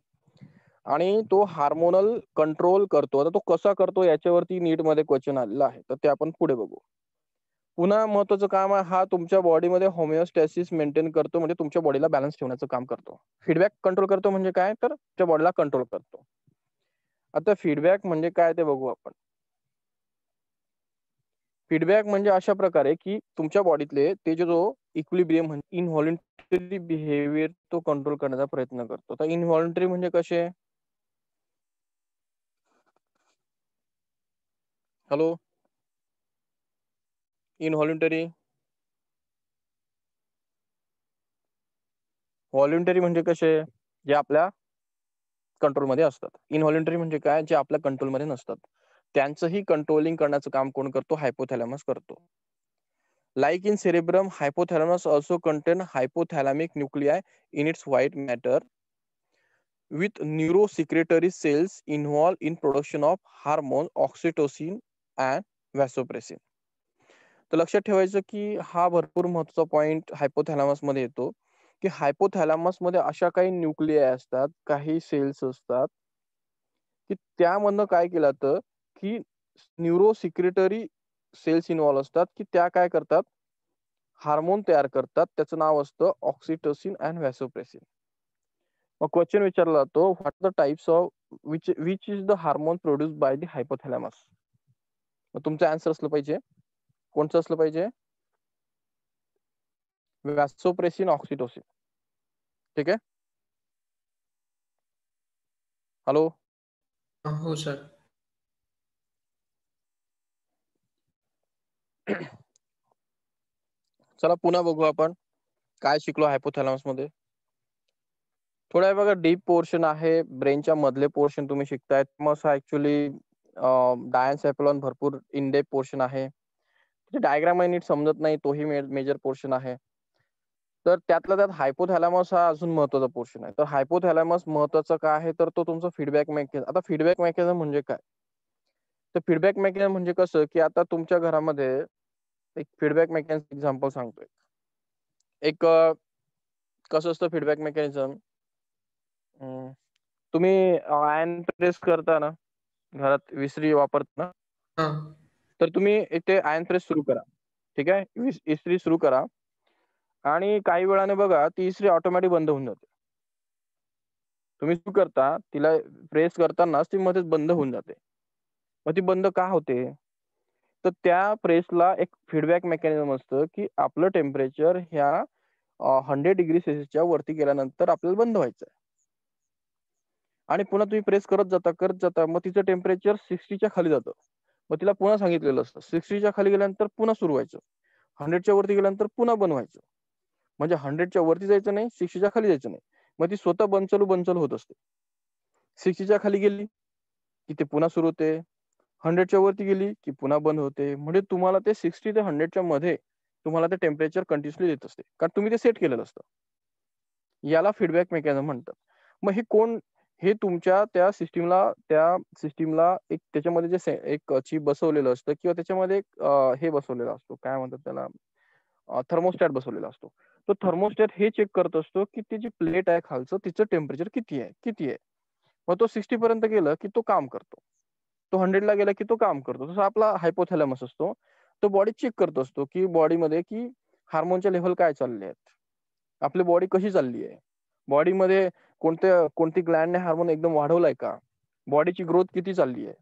आणि तो हार्मोनल कंट्रोल करतो. आता तो कसा करतो याच्यावरती नीट मध्ये क्वेश्चन आलेला आहे, तर ते आपण पुढे बघू. पुन्हा महत्वाचं काम आहे, हा तुमच्या बॉडीमध्ये होमिओस्टॅसिस मेंटेन करतो, म्हणजे तुमच्या बॉडीला बॅलन्स ठेवण्याचं काम करतो. फीडबॅक कंट्रोल करतो म्हणजे काय? तर तुमच्या बॉडीला कंट्रोल करतो. आता फीडबॅक म्हणजे काय ते बघू आपण. फीडबॅक म्हणजे अशा प्रकारे की तुमच्या बॉडीतले ते जो इक्विलिब्रियम म्हणजे इनव्हॉलंटरी बिहेवियर तो कंट्रोल करण्याचा प्रयत्न करतो. तर इनव्हॉलंटरी म्हणजे कसे? हॅलो, इनव्हॉलंटरी व्हॉलंटरी म्हणजे कसे? जे आपल्या कंट्रोलमध्ये असतात. इनव्हॉलंटरी म्हणजे काय? जे आपल्या कंट्रोलमध्ये नसतात. त्यांचंही कंट्रोलिंग करण्याचं काम कोण करतो? हायपोथॅलॅमस करतो. Like in cerebrum, hypothalamus also contain hypothalamic nuclei in its white matter with neurosecretory cells involved in production of hormone oxytocin and vasopressin. तर लक्षात ठेवायचं की हा भरपूर महत्त्वाचा पॉइंट हायपोथॅलॅमस मध्ये येतो की हायपोथॅलॅमस मध्ये अशा काही न्यूक्लियाय असतात, काही सेल्स असतात की त्यामधनं काय केलं जातं की न्यूरोसिक्रेटरी सेल्स इन्व्हॉल्व असतात की त्या काय करतात? हार्मोन तयार करतात. त्याचं नाव असतं ऑक्सिटोसिन अँड व्हॅसोप्रेसिन. मग क्वेश्चन विचारला जातो, what the types of which is the hormone produced by the hypothalamus. मग तुमचं आन्सर असलं पाहिजे, कोणचं असलं पाहिजे? व्हॅसोप्रेसिन, ऑक्सिटोसिन. ठीक आहे. हॅलो, हो सर. चला पुन्हा बघू आपण काय शिकलो हायपोथॅलॅमस मध्ये. थोडा बघा डीप पोर्शन आहे, ब्रेनच्या मधले पोर्शन तुम्ही शिकतायत. मग ऍक्च्युली डायन्सेफलॉन भरपूर इन डेप पोर्शन आहे. डायग्राम नीट समजत नाही, तोही मेजर पोर्शन आहे. तर त्यातल्या त्यात हायपोथॅलॅमस हा अजून महत्वाचा पोर्शन आहे. तर हायपोथॅलॅमस महत्वाचा काय आहे? तर तो तुमचा फीडबॅक मेकॅनिझम. आता फीडबॅक मेकॅनिझम म्हणजे काय? तर फीडबॅक मेकॅनिझम म्हणजे कसं की आता तुमच्या घरामध्ये एक फीडबॅक मेकॅनिझम एक्झाम्पल सांगतोय. एक कसं असतं फीडबॅक मेकॅनिझम? तुम्ही आयर्न प्रेस करता ना, घरात विसरी वापरता ना, हा तर तुम्ही इथे आयर्न प्रेस सुरू करा. ठीक आहे, इस्त्री सुरू करा आणि काही वेळाने बघा ती इस्त्री ऑटोमॅटिक बंद होऊन जाते. तुम्ही सुरू करता, तिला प्रेस करतानाच ती मध्येच बंद होऊन जाते. मग ती बंद का होते? तर त्या प्रेसला एक फीडबॅक मेकॅनिझम असतं की आपलं टेम्परेचर ह्या 100 डिग्री सेल्सिअसच्या वरती गेल्यानंतर आपल्याला बंद व्हायचं आहे. आणि पुन्हा तुम्ही प्रेस करत जाता, मग तिचं टेम्परेचर 60च्या खाली जातं. मग तिला पुन्हा सांगितलेलं असतं 60च्या खाली गेल्यानंतर पुन्हा सुरू व्हायचं, 100च्या वरती गेल्यानंतर पुन्हा बंद व्हायचं. म्हणजे 100च्या वरती जायचं नाही, 60च्या खाली जायचं नाही. मग ती स्वतः बनचालू होत असते. 60च्या खाली गेली की ते पुन्हा सुरू होते, 100च्या वरती गेली की पुन्हा बंद होते. म्हणजे तुम्हाला ते 60 ते 100च्या मध्ये तुम्हाला ते टेम्परेचर कंटिन्युअसली देत असते, कारण तुम्ही ते सेट केलेलं असतं. याला फीडबॅक मेकॅनिझम म्हणतात. मग हे कोण? हे तुमच्या त्या सिस्टीमला एक त्याच्यामध्ये जे एक चिप बसवलेलं असतं किंवा त्याच्यामध्ये एक हे बसवलेला असतो, काय म्हणतात त्याला, थर्मोस्टॅट बसवलेला असतो. तो थर्मोस्टॅट हे चेक करत असतो की ती जी प्लेट आहे खालचं तिचं टेम्परेचर किती आहे. मग तो 60 पर्यंत गेलं की तो काम करतो, तो 100ला गेला की तो काम करतो. तसं आपला हायपोथॅलॅमस असतो, तो बॉडी चेक करत असतो की बॉडीमध्ये की हार्मोनच्या लेव्हल काय चालले आहेत, आपली बॉडी कशी चालली आहे, बॉडीमध्ये कोणती ग्लँडने हार्मोन एकदम वाढवलाय का, बॉडीची ग्रोथ किती चालली आहे.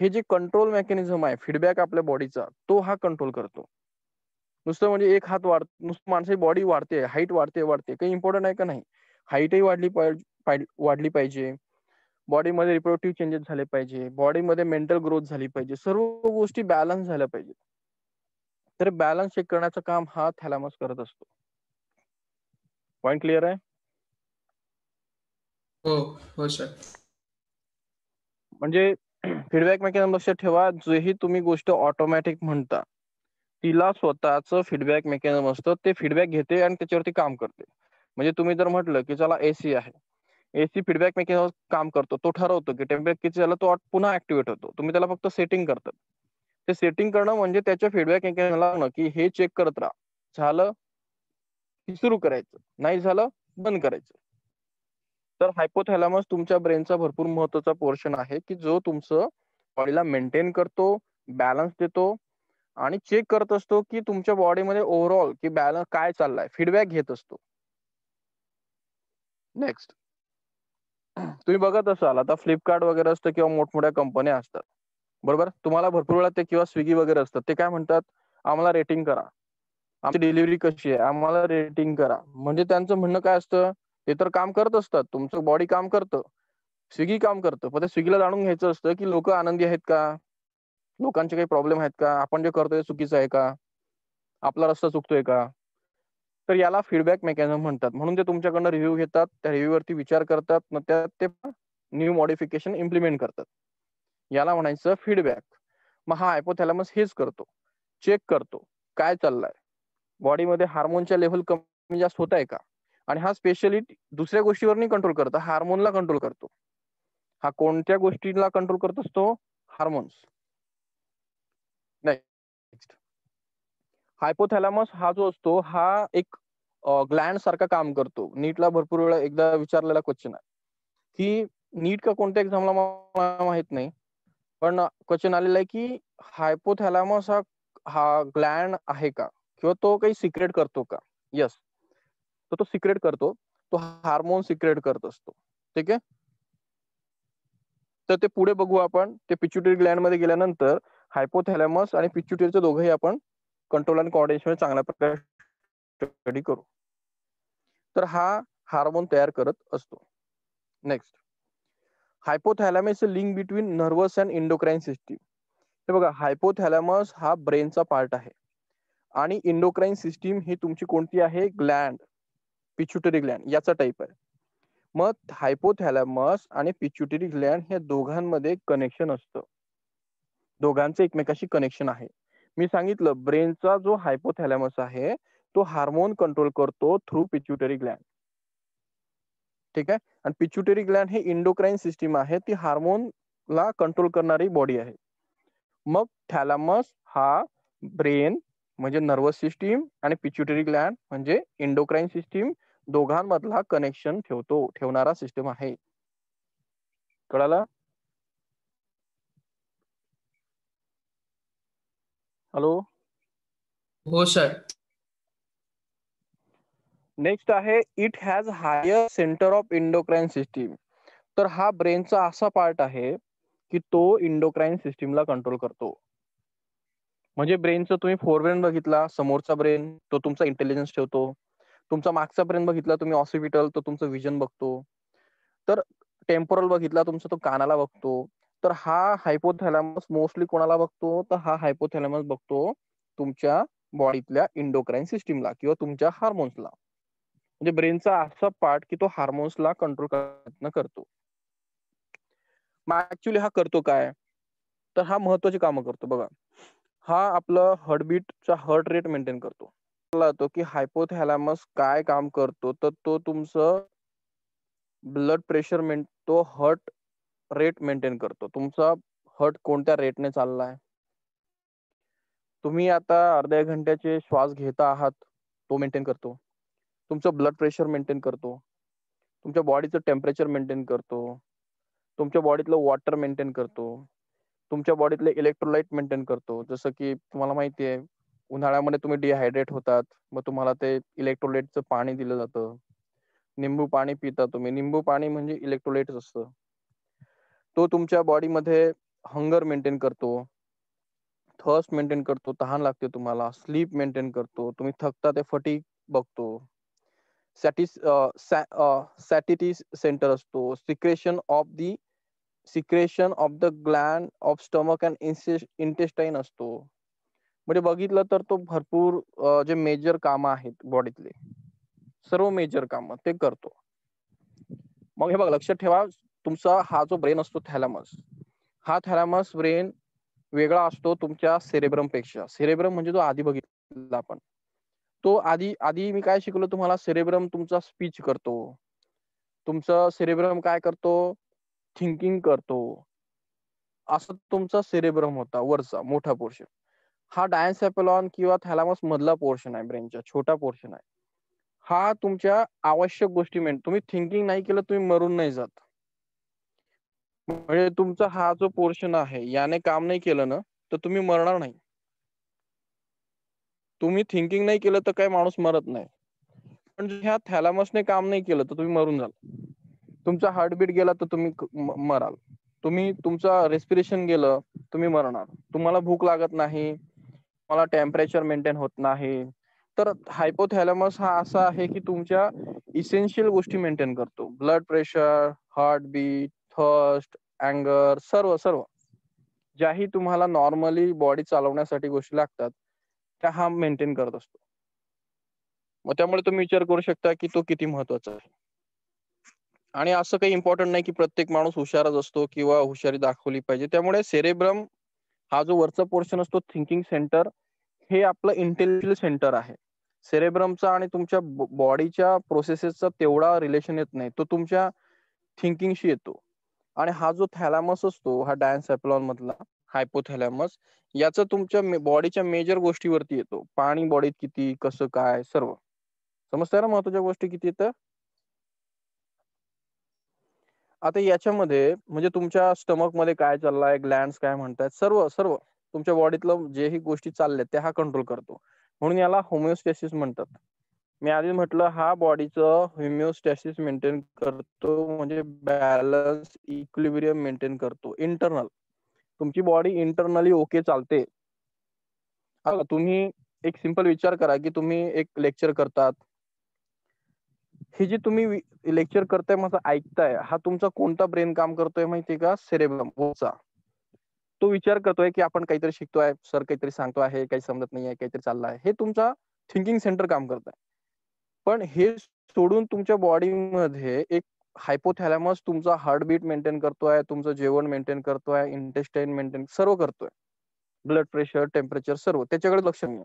हे जे कंट्रोल मेकॅनिझम आहे फीडबॅक आपल्या बॉडीचा, तो हा कंट्रोल करतो. नुसतं म्हणजे एक हात नुसतं माणसाची बॉडी वाढते, हाईट वाढते काही इम्पॉर्टंट आहे का? नाही. हाईटही वाढली पाहिजे, बॉडीमध्ये रिप्रोडक्टिव्ह चेंजेस झाले पाहिजे, बॉडीमध्ये मेंटल ग्रोथ झाली पाहिजे, सर्व गोष्टी बॅलन्स झाल्या पाहिजे. तर बॅलन्स चेक करण्याचं काम हा थॅलॅमस करत असतो. पॉइंट क्लिअर आहे? हो हो सर. म्हणजे फीडबॅक मेकॅनिझम लक्षात ठेवा, जेही तुम्ही गोष्ट ऑटोमॅटिक म्हणता तिला स्वतःचं फीडबॅक मेकॅनिझम असतं, ते फीडबॅक घेते आणि त्याच्यावरती काम करते. म्हणजे तुम्ही जर म्हटलं की चला एसी आहे, एसी फीडबॅक मेकॅनिझम काम करतो, तो ठरवतो की टेम्परेचर किती झालं, तो पुन्हा ऍक्टिव्हेट होतो. तुम्ही त्याला फक्त सेटिंग करतात. ते सेटिंग करणं म्हणजे त्याच्या फीडबॅक मेकॅनिझमला की हे चेक करत राहा, झालं की सुरू करायचं, नाही झालं बंद करायचं. तर हायपोथॅलॅमस तुमच्या ब्रेनचा भरपूर महत्वाचा पोर्शन आहे की जो तुमचं बॉडीला मेंटेन करतो, बॅलन्स देतो आणि चेक करत असतो की तुमच्या बॉडीमध्ये ओव्हरऑल की बॅलन्स काय चाललाय, फीडबॅक घेत असतो. नेक्स्ट, तुम्ही बघत असाल आता फ्लिपकार्ट वगैरे असतं किंवा मोठमोठ्या कंपन्या असतात, बरोबर. तुम्हाला भरपूर वेळा ते किंवा स्विगी वगैरे असतात, ते काय म्हणतात, आम्हाला रेटिंग करा, आमची डिलिव्हरी कशी आहे आम्हाला रेटिंग करा. म्हणजे त्यांचं म्हणणं काय असतं, ते तर काम करत असतात, तुमचं बॉडी काम करतं, स्विगी काम करतं, पण त्या स्विगीला जाणून घ्यायचं असतं की लोक आनंदी आहेत का, लोकांचे काही प्रॉब्लेम आहेत का, आपण जे करतोय चुकीचं आहे का, आपला रस्ता चुकतोय का. तर याला फीडबॅक मेकॅनिझम म्हणतात. म्हणून ते तुमच्याकडनं रिव्ह्यू घेतात, त्या रिव्ह्यूवरती विचार करतात, मग त्यात ते न्यू मॉडिफिकेशन इम्प्लिमेंट करतात. याला म्हणायचं फीडबॅक. मग हा हायपोथॅलॅमस हेच करतो, चेक करतो काय चाललंय, बॉडीमध्ये हार्मोनच्या लेव्हल कमी जास्त होत आहे का. आणि हा स्पेशली दुसऱ्या गोष्टीवर नाही कंट्रोल करतो, हार्मोनला कंट्रोल करतो. हा कोणत्या गोष्टीला कंट्रोल करत असतो, हार्मोन्स. नेक्स्ट, हायपोथॅलॅमस हा जो असतो हा एक ग्लँड सारखा काम करतो. नीटला भरपूर वेळा एकदा विचारलेला क्वेश्चन आहे की नीट का कोणत्या एक्झामला मला माहित नाही, पण क्वेश्चन आलेला आहे की हायपोथॅलॅमस हा ग्लँड आहे का किंवा तो काही सिक्रेट करतो का. यस, तो सिक्रेट करतो, तो हार्मोन सिक्रेट करत असतो. ठीक आहे, तर ते पुढे बघू आपण. ते पिट्युटरी ग्लँड मध्ये गेल्यानंतर हायपोथॅलॅमस आणि पिट्युटरीचे दोघंही आपण कंट्रोल आणि कोऑर्डिनेशन चांगल्या प्रकारे स्टडी करू. तर हा हार्मोन तयार करत असतो. Next, hypothalamus link between nervous and endocrine system. हे बघा, हायपोथॅलॅमस हा ब्रेनचा पार्ट आहे आणि इंडोक्राईन सिस्टीम ही तुमची कोणती आहे, ग्लँड, पिट्युटरी ग्लँड याचा टाईप आहे. मग हायपोथॅलॅमस आणि पिट्युटरी ग्लँड हे दोघांमध्ये कनेक्शन असतं, दोघांचे एकमेकाशी कनेक्शन आहे. मी सांगितलं ब्रेनचा जो हायपोथॅलॅमस आहे तो हार्मोन कंट्रोल करतो थ्रू पिट्युटरी ग्लँड. ठीक आहे, आणि पिट्युटरी ग्लँड हे इंडोक्राईन सिस्टीम आहे, ती हार्मोनला कंट्रोल करणारी बॉडी आहे. मग थॅलॅमस हा ब्रेन म्हणजे नर्वस सिस्टीम आणि पिट्युटरी ग्लँड म्हणजे इंडोक्राईन सिस्टीम दोघांमधला कनेक्शन ठेवणारा सिस्टम आहे. कळालं? हॅलो. हो सर. नेक्स्ट आहे, it has higher centre of endocrine system. तर हा ब्रेनचा असा पार्ट आहे की तो इंडोक्राईन सिस्टीमला कंट्रोल करतो. म्हणजे ब्रेनचं तुम्ही फोरब्रेन बघितला, समोरचा ब्रेन तो तुमचा इंटेलिजन्स ठेवतो, तुमचा मागचा ब्रेन बघितला तुम्ही ऑसिपिटल, तो तुमचं विजन बघतो, तर टेम्पोरल बघितला तुमचा तो कानाला बघतो. तर हा हायपोथॅलॅमस मोस्टली कोणाला बघतो, तर हा हायपोथॅलॅमस बघतो तुमच्या बॉडीतल्या इंडोक्राईन सिस्टीमला किंवा तुमच्या हार्मोन्सला. म्हणजे ब्रेनचा असा पार्ट की तो हार्मोन्सला कंट्रोल प्रयत्न करतो. मग ऍक्च्युली हा करतो काय, तर हा महत्वाची कामं करतो. बघा, हा आपलं हार्टबीटचा हार्ट रेट मेंटेन करतो. तो की हायपोथॅलॅमस काय काम करतो, तर तो तुमचं ब्लड प्रेशर तो हार्ट रेट मेंटेन करतो. तुमचा हार्ट कोणत्या रेटने चाललाय, तुम्ही आता अर्ध्या घंट्याचे श्वास घेता आहात तो मेंटेन करतो, तुमचं ब्लड प्रेशर मेंटेन करतो, तुमच्या बॉडीचं टेम्परेचर मेंटेन करतो, तुमच्या बॉडीतलं वॉटर मेंटेन करतो, तुमच्या बॉडीतले इलेक्ट्रोलाइट मेंटेन करतो. जसं की तुम्हाला माहिती आहे उन्हाळ्यामध्ये तुम्ही डिहायड्रेट होतात, मग तुम्हाला ते इलेक्ट्रोलाइटचं पाणी दिलं जातं. निंबू पाणी पिता तुम्ही, निंबू पाणी म्हणजे इलेक्ट्रोलाइट्स असतं. तो तुमच्या बॉडीमध्ये हंगर मेंटेन करतो, थर्स्ट मेंटेन करतो, तहान लागते तुम्हाला, स्लीप मेंटेन करतो, तुम्ही थकता ते फटीग बघतो, सॅटिटी सेंटर असतो, secretion of the Gland of stomach and intestine असतो. म्हणजे बघितलं तर तो भरपूर जे मेजर कामं आहेत बॉडीतले सर्व मेजर कामं ते करतो. मग हे बघ लक्षात ठेवा, तुमचा हा जो ब्रेन असतो थॅलॅमस, हा थॅलॅमस ब्रेन वेगळा असतो तुमच्या सेरेब्रम पेक्षा. सेरेब्रम म्हणजे जो आधी बघितला आपण, तो आधी आधी मी काय शिकलो तुम्हाला, सेरेब्रम तुमचा स्पीच करतो, तुमचं सेरेब्रम काय करतो, थिंकिंग करतो, असं तुमचा सेरेब्रम होता वरचा मोठा पोर्शन. हा डायन्सेफेलॉन किंवा थॅलॅमस मधला पोर्शन आहे ब्रेनचा, छोटा पोर्शन आहे. हा तुमच्या आवश्यक गोष्टी तुम्ही थिंकिंग नाही केलं तुम्ही मरून नाही जात. म्हणजे तुमचा हा जो पोर्शन आहे याने काम नाही केलं ना तर तुम्ही मरणार नाही. तुम्ही थिंकिंग नाही केलं तर काही माणूस मरत नाही, पण ह्या थॅलॅमसने काम नाही केलं तर तुम्ही मरून जाल. तुमचा हार्टबीट गेला तर तुम्ही मराल. तुम्ही तुमचा रेस्पिरेशन गेलं तुम्ही मरणार. तुम्हाला भूक लागत नाही, तुम्हाला टेम्परेचर मेंटेन होत नाही. तर हायपोथॅलॅमस हा असा आहे की तुमच्या इसेन्शियल गोष्टी मेंटेन करतो. ब्लड प्रेशर, हार्टबीट, थर्स्ट, अँगर, सर्व सर्व ज्याही तुम्हाला नॉर्मली बॉडी चालवण्यासाठी गोष्टी लागतात त्या हा मेंटेन करत असतो. मग त्यामुळे तुम्ही विचार करू शकता की तो किती महत्वाचा आहे. आणि असं काही इम्पॉर्टंट नाही की प्रत्येक माणूस हुशारच असतो किंवा हुशारी दाखवली पाहिजे. त्यामुळे सेरेब्रम हा जो वरचा पोर्शन असतो थिंकिंग सेंटर, हे आपलं इंटेलिजन्स सेंटर आहे. सेरेब्रमचा आणि तुमच्या बॉडीच्या प्रोसेसेसचा तेवढा रिलेशन येत नाही, तो तुमच्या थिंकिंगशी येतो. आणि हा जो थॅलॅमस असतो, हा डायन्सेफेलॉन मधला हायपोथॅलॅमस, याचा तुमच्या बॉडीच्या मेजर गोष्टीवरती येतो. पाणी बॉडीत किती, कसं काय, सर्व समजतंय ना, महत्वाच्या गोष्टी किती येतं. आता याच्यामध्ये म्हणजे तुमच्या स्टमक मध्ये काय चाललाय, ग्लँड्स काय म्हणतात, सर्व सर्व तुमच्या बॉडीतलं जेही गोष्टी चालल्या त्या हा कंट्रोल करतो. म्हणून याला होमिओस्टॅसिस म्हणतात. मी आधी म्हटलं हा बॉडीचं होमिओस्टॅसिस मेंटेन करतो, म्हणजे बॅलन्स इक्विलिब्रियम मेंटेन करतो. इंटरनल तुमची बॉडी इंटरनली ओके चालते. तुम्ही एक सिंपल विचार करा की तुम्ही एक लेक्चर करतात, हे जे तुम्ही लेक्चर करताय माझं ऐकताय, हा तुमचा कोणता ब्रेन काम करतोय माहितीये का, सेरेब्रम वरचा. तो विचार करतोय की आपण काहीतरी शिकतोय, सर काहीतरी सांगतो आहे, काही समजत नाहीये, काहीतरी चाललं आहे, हे तुमचा थिंकिंग सेंटर काम करत आहे. पण हे सोडून तुमच्या बॉडीमध्ये एक हायपोथॅलॅमस तुमचा हार्टबीट मेंटेन करतोय, तुमचं जेवण मेंटेन करतोय, इंटेस्टाईन मेंटेन सर्व करतोय, ब्लड प्रेशर, टेम्परेचर सर्व त्याच्याकडे लक्ष नाही.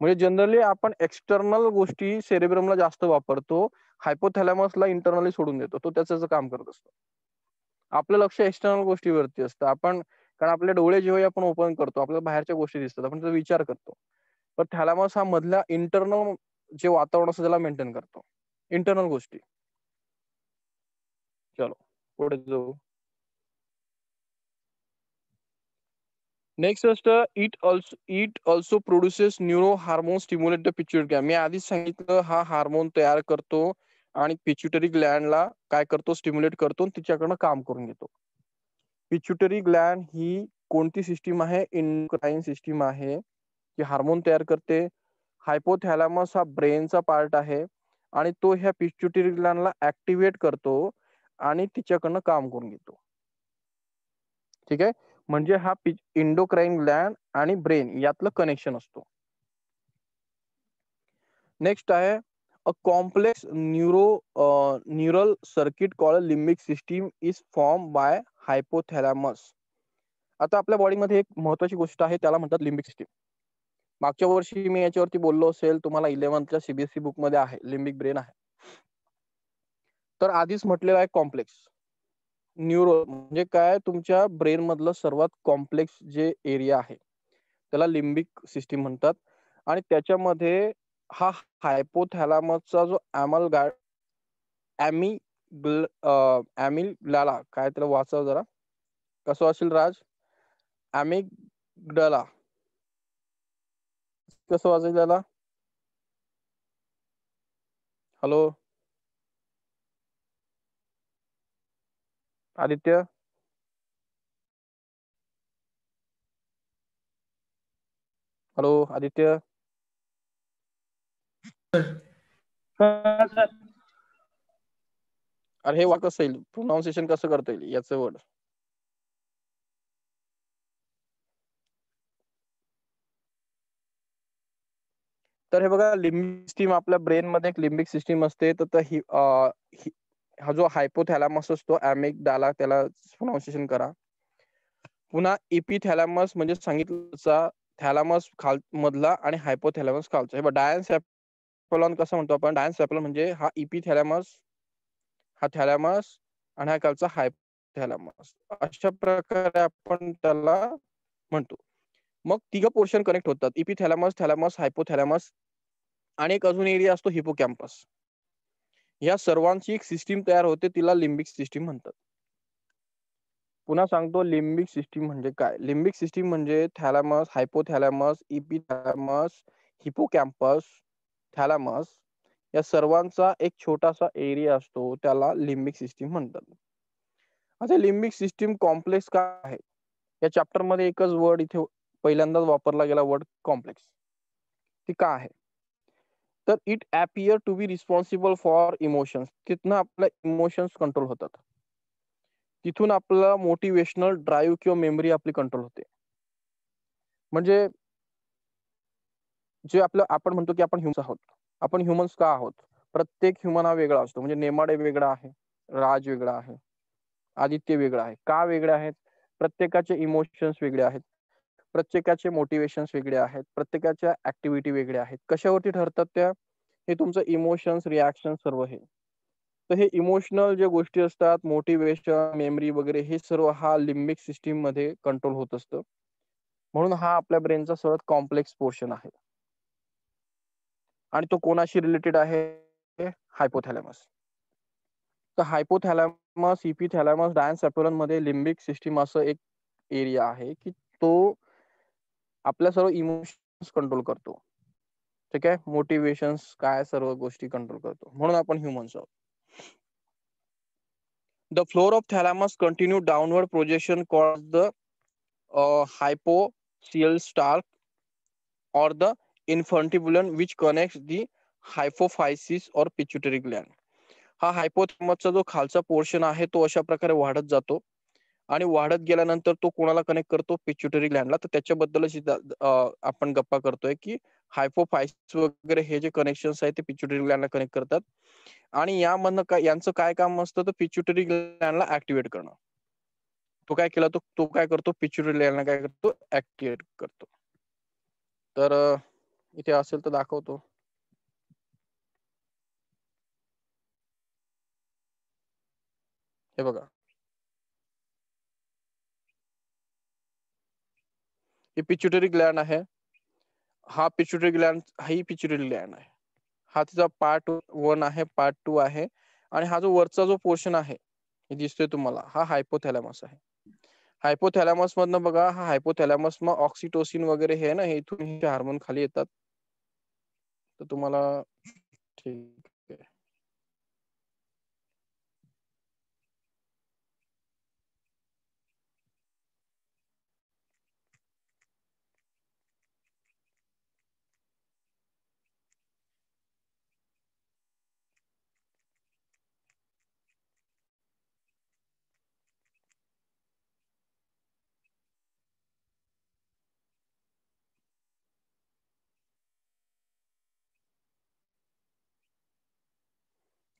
म्हणजे जनरली आपण एक्सटर्नल गोष्टी सेरेब्रमला जास्त वापरतो, हायपोथॅलॅमसला इंटरनली सोडून देतो, तो त्याचं काम करत असतो. आपलं लक्ष एक्सटर्नल गोष्टीवरती असतं. आपण कारण आपले डोळे जेव्हा आपण ओपन करतो आपल्याला बाहेरच्या गोष्टी दिसतात, आपण त्याचा विचार करतो. पण थॅलॅमस हा मधला इंटरनल जे वातावरण असतं त्याला मेंटेन करतो, इंटरनल गोष्टी. चलो पुढे जाऊ. नेक्स्ट असतं it also produces neuro hormone stimulate the pituitary gland. मी आधीच सांगितलं हा हार्मोन तयार करतो आणि पिट्युटरी ग्लॅंडला काय करतो, स्टिम्युलेट करतो, तिच्याकडनं काम करून घेतो. पिट्युटरी ग्लॅंड ही कोणती सिस्टीम आहे, एंडोक्राइन सिस्टीम आहे, की हार्मोन तयार करते. हायपोथॅलॅमस हा ब्रेनचा पार्ट आहे आणि तो ह्या पिट्युटरी ग्लॅंडला ऍक्टिव्हेट करतो आणि तिच्याकडनं काम करून घेतो. ठीक आहे, म्हणजे हा एंडोक्राइन ग्लॅंड आणि ब्रेन यातलं कनेक्शन असतो. नेक्स्ट आहे a complex neural circuit called limbic system is form by hypothalamus. आता आपल्या बॉडीमध्ये एक महत्वाची गोष्ट आहे, त्याला म्हणतात लिम्बिक सिस्टीम. मागच्या वर्षी मी याच्यावरती बोललो असेल, तुम्हाला 11th सीबीएसई बुक मध्ये आहे, लिम्बिक ब्रेन आहे. तर आधीच म्हटलेलं आहे कॉम्प्लेक्स न्यूरो म्हणजे काय, तुमच्या ब्रेन मधलं सर्वात कॉम्प्लेक्स जे एरिया आहे त्याला लिम्बिक सिस्टीम म्हणतात. आणि त्याच्यामध्ये हा हायपोथॅलॅमसचा जो ॲमिग्डाला, काय त्याला वाचव जरा, कसं वाचेल राज, ॲमिग्डाला कसं वाचायचं त्याला, हॅलो आदित्य, हॅलो आदित्य, अरे हे वाक कसं येईल, प्रोनाऊन्सिएशन कसं करता येईल याचं वर्ड. तर हे बघा, लिम्बिक सिस्टीम आपल्या ब्रेन मध्ये एक लिम्बिक सिस्टीम असते. तर हा जो हायपोथॅलॅमस असतो ॲमिगडाला, त्याला प्रोनाउन्सिएशन करा. पुन्हा इपिथॅलॅमस म्हणजे सांगितलं थॅलॅमस मधला आणि हायपोथॅलॅमस खालचा. हे डायन्सेफॅलॉन कसं म्हणतो आपण? डायन्सेफॅलॉन म्हणजे हा इपिथॅलॅमस, हा थॅलॅमस आणि हा खालचा हायपोथॅलॅमस, अशा प्रकारे आपण त्याला म्हणतो. मग तिघ पोर्शन कनेक्ट होतात, इपिथॅलॅमस, थॅलॅमस, हायपोथॅलॅमस आणि एक अजून एरिया असतो हिपोकॅम्पस. या सर्वांची एक सिस्टीम तयार होते, तिला लिम्बिक सिस्टीम म्हणतात. पुन्हा सांगतो लिम्बिक सिस्टीम म्हणजे काय. लिम्बिक सिस्टीम म्हणजे थॅलॅमस, हायपोथॅलॅमस, इपिथॅलॅमस, हिपोकॅम्पस, थॅलॅमस या सर्वांचा एक छोटासा एरिया असतो, त्याला लिम्बिक सिस्टीम म्हणतात. आता लिम्बिक सिस्टीम कॉम्प्लेक्स का आहे? या चॅप्टर मध्ये एकच वर्ड इथे पहिल्यांदाच वापरला गेला, वर्ड कॉम्प्लेक्स. ती का आहे? तर it appear to be responsible for emotions. तिथनं आपल्या इमोशन्स कंट्रोल होतात. तिथून आपला मोटिवेशनल ड्राईव्ह किंवा मेमरी आपली कंट्रोल होते. म्हणजे जे आपलं आपण म्हणतो की आपण ह्यूमन्स आहोत. आपण ह्युमन्स का आहोत? प्रत्येक ह्युमन हा वेगळा असतो. म्हणजे नेमाडे वेगळा आहे, राज वेगळा आहे, आदित्य वेगळा आहे. का वेगळे आहेत? प्रत्येकाचे इमोशन्स वेगळे आहेत, प्रत्येकाचे मोटिवेशन्स वेगळे आहेत, प्रत्येकाच्या ऍक्टिव्हिटी वेगळ्या आहेत. कशावरती ठरतात त्या? हे तुमचं इमोशन्स, रिॲक्शन सर्व हे. तर हे इमोशनल जे गोष्टी असतात, मोटिवेशन, मेमरी वगैरे, हे सर्व हा लिम्बिक सिस्टीम मध्ये कंट्रोल होत असतं. म्हणून हा आपल्या ब्रेनचा सर्वात कॉम्प्लेक्स पोर्शन आहे. आणि तो कोणाशी रिलेटेड आहे? हायपोथॅलॅमस. तर हायपोथॅलॅमस, इपिथॅलॅमस, डायन्सेफॅलॉन मध्ये लिम्बिक सिस्टीम असं एक एरिया आहे की तो आपल्या सर्व इमोशन्स कंट्रोल करतो. ठीक आहे, मोटिवेशन्स काय सर्व गोष्टी कंट्रोल करतो. म्हणून आपण ह्युमन्स आहोत. The floor of thalamus continue downward projection called the hypocele stalk or the infundibulum, which connects the hypophysis or pituitary gland. हा हायपोथॅलमसचा जो खालचा पोर्शन आहे तो अशा प्रकारे वाढत जातो आणि वाढत गेल्यानंतर तो कोणाला कनेक्ट करतो? पिच्युटरी ग्लँडला. तर त्याच्याबद्दलच आपण गप्पा करतोय की हायपोफायसिस वगैरे हे जे कनेक्शन्स आहेत ते पिच्युटरी ग्लँडला कनेक्ट करतात. आणि यामधनं काय यांचं काय काम असतं? तर पिच्युटरी ग्लँडला ऍक्टिव्हेट करणं. तो काय केला, तो काय करतो? पिच्युटरी ग्लँडला काय करतो? ऍक्टिव्हेट करतो. तर इथे असेल तर दाखवतो. हे बघा, ही पिच्युटरी ग्लँड आहे. हा पिच्युटरी ग्लँड, ही पिच्युटरी ग्लँड आहे. हा तिचा पार्ट 1 आहे, पार्ट 2 आहे. आणि हा जो वरचा जो पोर्शन आहे हे दिसतोय तुम्हाला, हा हायपोथॅलॅमस आहे. हायपोथॅलॅमस मधनं बघा, हा हायपोथॅलॅमस मग ऑक्सिटोसिन वगैरे हे ना, हे इथून हे हार्मोन खाली येतात. तर तुम्हाला ठीक आहे.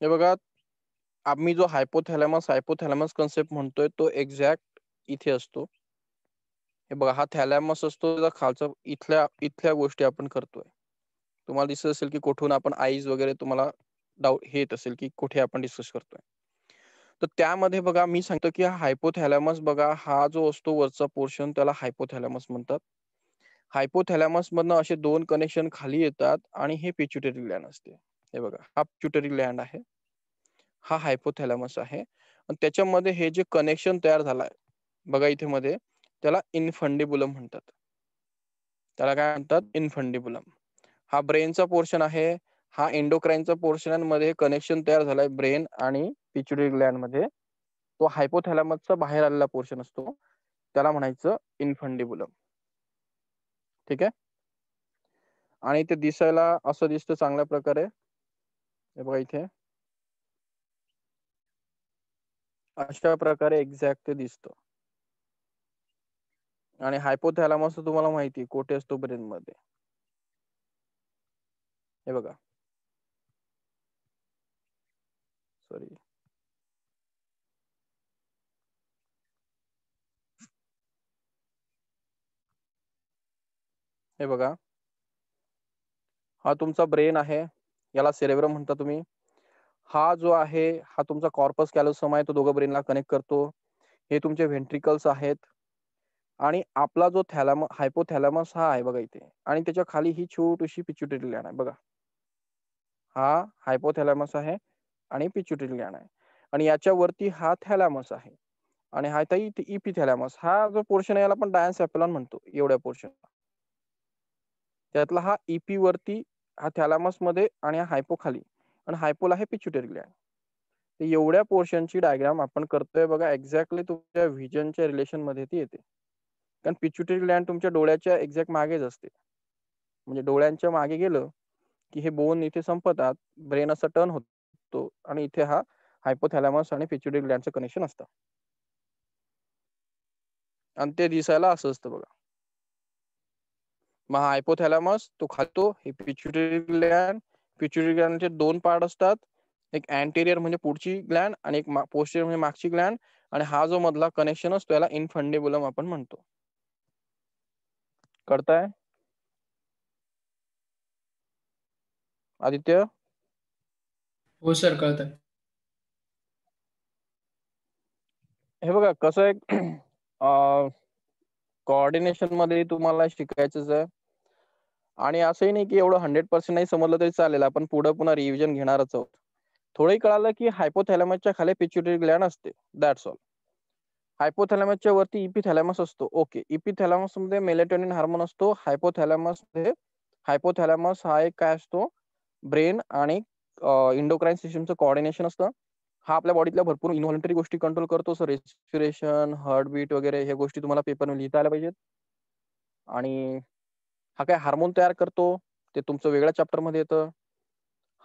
हे बघा, आम्ही जो हायपोथॅलॅमस कन्सेप्ट म्हणतोय तो एक्झॅक्ट इथे असतो. हे बघा, हा थॅलॅमस असतो, खालचा इथल्या गोष्टी आपण करतोय. तुम्हाला दिसत असेल की कुठून आपण आईज वगैरे, तुम्हाला डाऊट हे येत असेल की कुठे आपण डिस्कस करतोय. तर त्यामध्ये बघा, मी सांगतो की हा हायपोथॅलॅमस बघा, हा जो असतो वरचा पोर्शन त्याला हायपोथॅलॅमस म्हणतात. हायपोथॅलॅमस मधनं असे 2 कनेक्शन खाली येतात आणि हे पिच्युटरी ग्लँड असते. हे बघा, हा पिच्युटरी ग्लँड आहे, हा हायपोथॅलॅमस आहे. आणि त्याच्यामध्ये हे जे कनेक्शन तयार झालाय बघा इथे मध्ये, त्याला इनफंडिबुलम म्हणतात. त्याला काय म्हणतात? इनफंडिबुलम. हा ब्रेनचा पोर्शन आहे, हा एंडोक्राइनचा पोर्शन मध्ये कनेक्शन तयार झालाय ब्रेन आणि पिच्युटरी ग्लँड मध्ये. तो हायपोथॅलॅमसचा बाहेर आलेला पोर्शन असतो, त्याला म्हणायचं इनफंडिबुलम. ठीक आहे. आणि ते दिसायला असं दिसतं चांगल्या प्रकारे. हे बघा इथे अशा प्रकारे एक्झॅक्ट ते दिसतं. आणि हायपोथॅलॅमस तुम्हाला माहिती कोठे असतो? ब्रेन मध्ये. हे बघा, सॉरी हे बघा, हा तुमचा ब्रेन आहे, याला सेरेब्रम म्हणता तुम्ही. हा जो आहे हा तुमचा कॉर्पस कॅलोसम आहे, तो दोघं ब्रेनला कनेक्ट करतो. हे तुमचे व्हेंट्रिकल्स आहेत. आणि आपला जो हायपोथॅलॅमस हा आहे बघा इथे, आणि त्याच्या खाली ही छोटीशी पिट्युटरी ग्लॅंड आहे बघा. हा हायपोथॅलॅमस आहे आणि पिट्युटरी ग्लॅंड आहे, आणि याच्यावरती हा थॅलॅमस आहे, आणि हा इथे इपिथॅलॅमस. हा जो पोर्शन आहे याला आपण डायन्सेफॅलॉन म्हणतो, एवढ्या पोर्शन त्यातला हा इपी वरती, हा थॅलॅमस मध्ये, आणि हा हायपो खाली, आणि हायपोला आहे पिट्युटरी ग्लॅंड. तर एवढ्या पोर्शनची डायग्राम आपण करतोय बघा. एक्झॅक्टली तुमच्या व्हिजनच्या रिलेशन मध्ये ती येते, कारण पिट्युटरी ग्लॅंड तुमच्या डोळ्याच्या एक्झॅक्ट मागेच असते. म्हणजे डोळ्यांच्या मागे गेलं की हे बोन इथे संपतात, ब्रेन असा टर्न होतो, आणि इथे हा हायपोथॅलॅमस आणि पिट्युटरी ग्लॅंडचं कनेक्शन असतं, आणि ते दिसायला असं असतं बघा. मग हा हायपोथॅलॅमस तो खातो, हे पिट्युटरी ग्लॅंड. पिट्युटरी ग्लॅंडचे दोन पार्ट असतात, एक अँटेरियर म्हणजे पुढची ग्लॅंड, आणि एक पोस्टेरियर म्हणजे मागची ग्लॅंड. आणि हा जो मधला कनेक्शन असतो याला इनफंडिबुलम आपण म्हणतो. कळताय आदित्य? हो सर, कळतंय. हे बघा कसं आहे, कोऑर्डिनेशन मध्ये तुम्हाला शिकायचंच आहे, आणि असंही नाही की एवढं 100% नाही समजलं तरी चालेल, आपण पुढे पुन्हा रिव्हिजन घेणारच आहोत. थोडंही कळालं की हायपोथॅलॅमसच्या खाली पिट्युटरी ग्लॅंड असते, दॅट्स ऑल. हायपोथॅलॅमसच्या वरती इपिथॅलॅमस असतो. ओके, इपिथॅलॅमस मध्ये मेलेटोनिन हार्मोन असतो. हायपोथॅलॅमस हा एक काय असतो, ब्रेन आणि इंडोक्राईन सिस्टमचं कोऑर्डिनेशन असतं. हा आपल्या बॉडीतल्या भरपूर इन्व्हॉलंटरी गोष्टी कंट्रोल करतो. सर रेस्पिरेशन, हार्टबीट वगैरे ह्या गोष्टी तुम्हाला पेपरमध्ये लिहिता आल्या पाहिजेत. आणि हा काय हार्मोन तयार करतो ते तुमचं वेगळ्या चॅप्टर मध्ये येतं.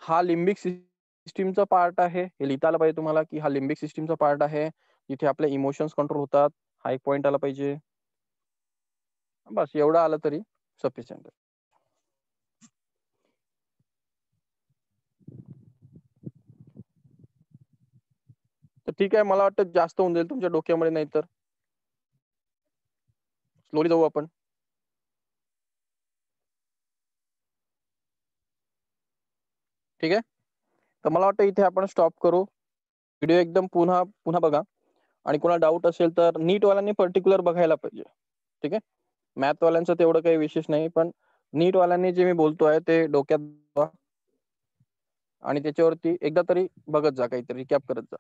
हा लिम्बिक सिस्टीमचा पार्ट आहे, हे लिहिता आलं पाहिजे तुम्हाला की हा लिम्बिक सिस्टीमचा पार्ट आहे, जिथे आपले इमोशन्स कंट्रोल होतात. हा एक पॉइंट आला पाहिजे. बस एवढं आलं तरी सफिशियंट आहे. तर ठीक आहे, मला वाटतं जास्त होऊन जाईल तुमच्या डोक्यामध्ये, नाही तर स्लोली जाऊ आपण. ठीक आहे, तर मला वाटतं इथे आपण स्टॉप करू. व्हिडिओ एकदम पुन्हा पुन्हा बघा, आणि कोणाला डाऊट असेल तर नीटवाल्यांनी पर्टिक्युलर बघायला पाहिजे. ठीक आहे, मॅथवाल्यांचं तेवढं काही विशेष नाही, पण नीटवाल्यांनी जे मी बोलतोय ते डोक्यात, आणि त्याच्यावरती एकदा तरी बघत जा, काहीतरी रिकॅप करत जा.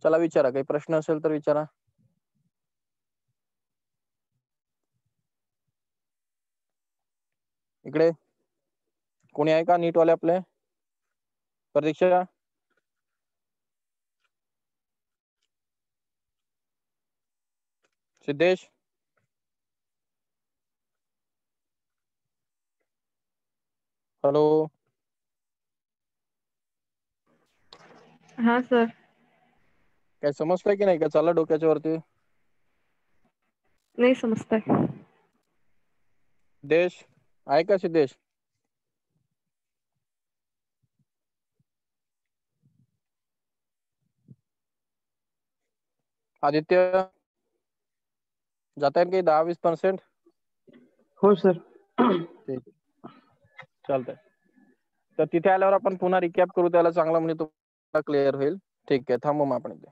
चला विचारा, काही प्रश्न असेल तर विचारा. इकडे कोणी आहे का नीटवाले आपले? प्रतीक्षा, सिद्धेश, हॅलो? हाँ सर. काय समजतंय की नाही, का चालला डोक्याच्या वरती? नहीं समझता है. सिद्धेश आहे का? सिद्धेश, आदित्य, जाता है काही 10-20%? हो सर. ठीक आहे, चालतंय. तर तिथे आल्यावर आपण पुन्हा रिकॅप करू, त्याला चांगला म्हणजे तो क्लिअर होईल. ठीक आहे, थांबू मग आपण इथे.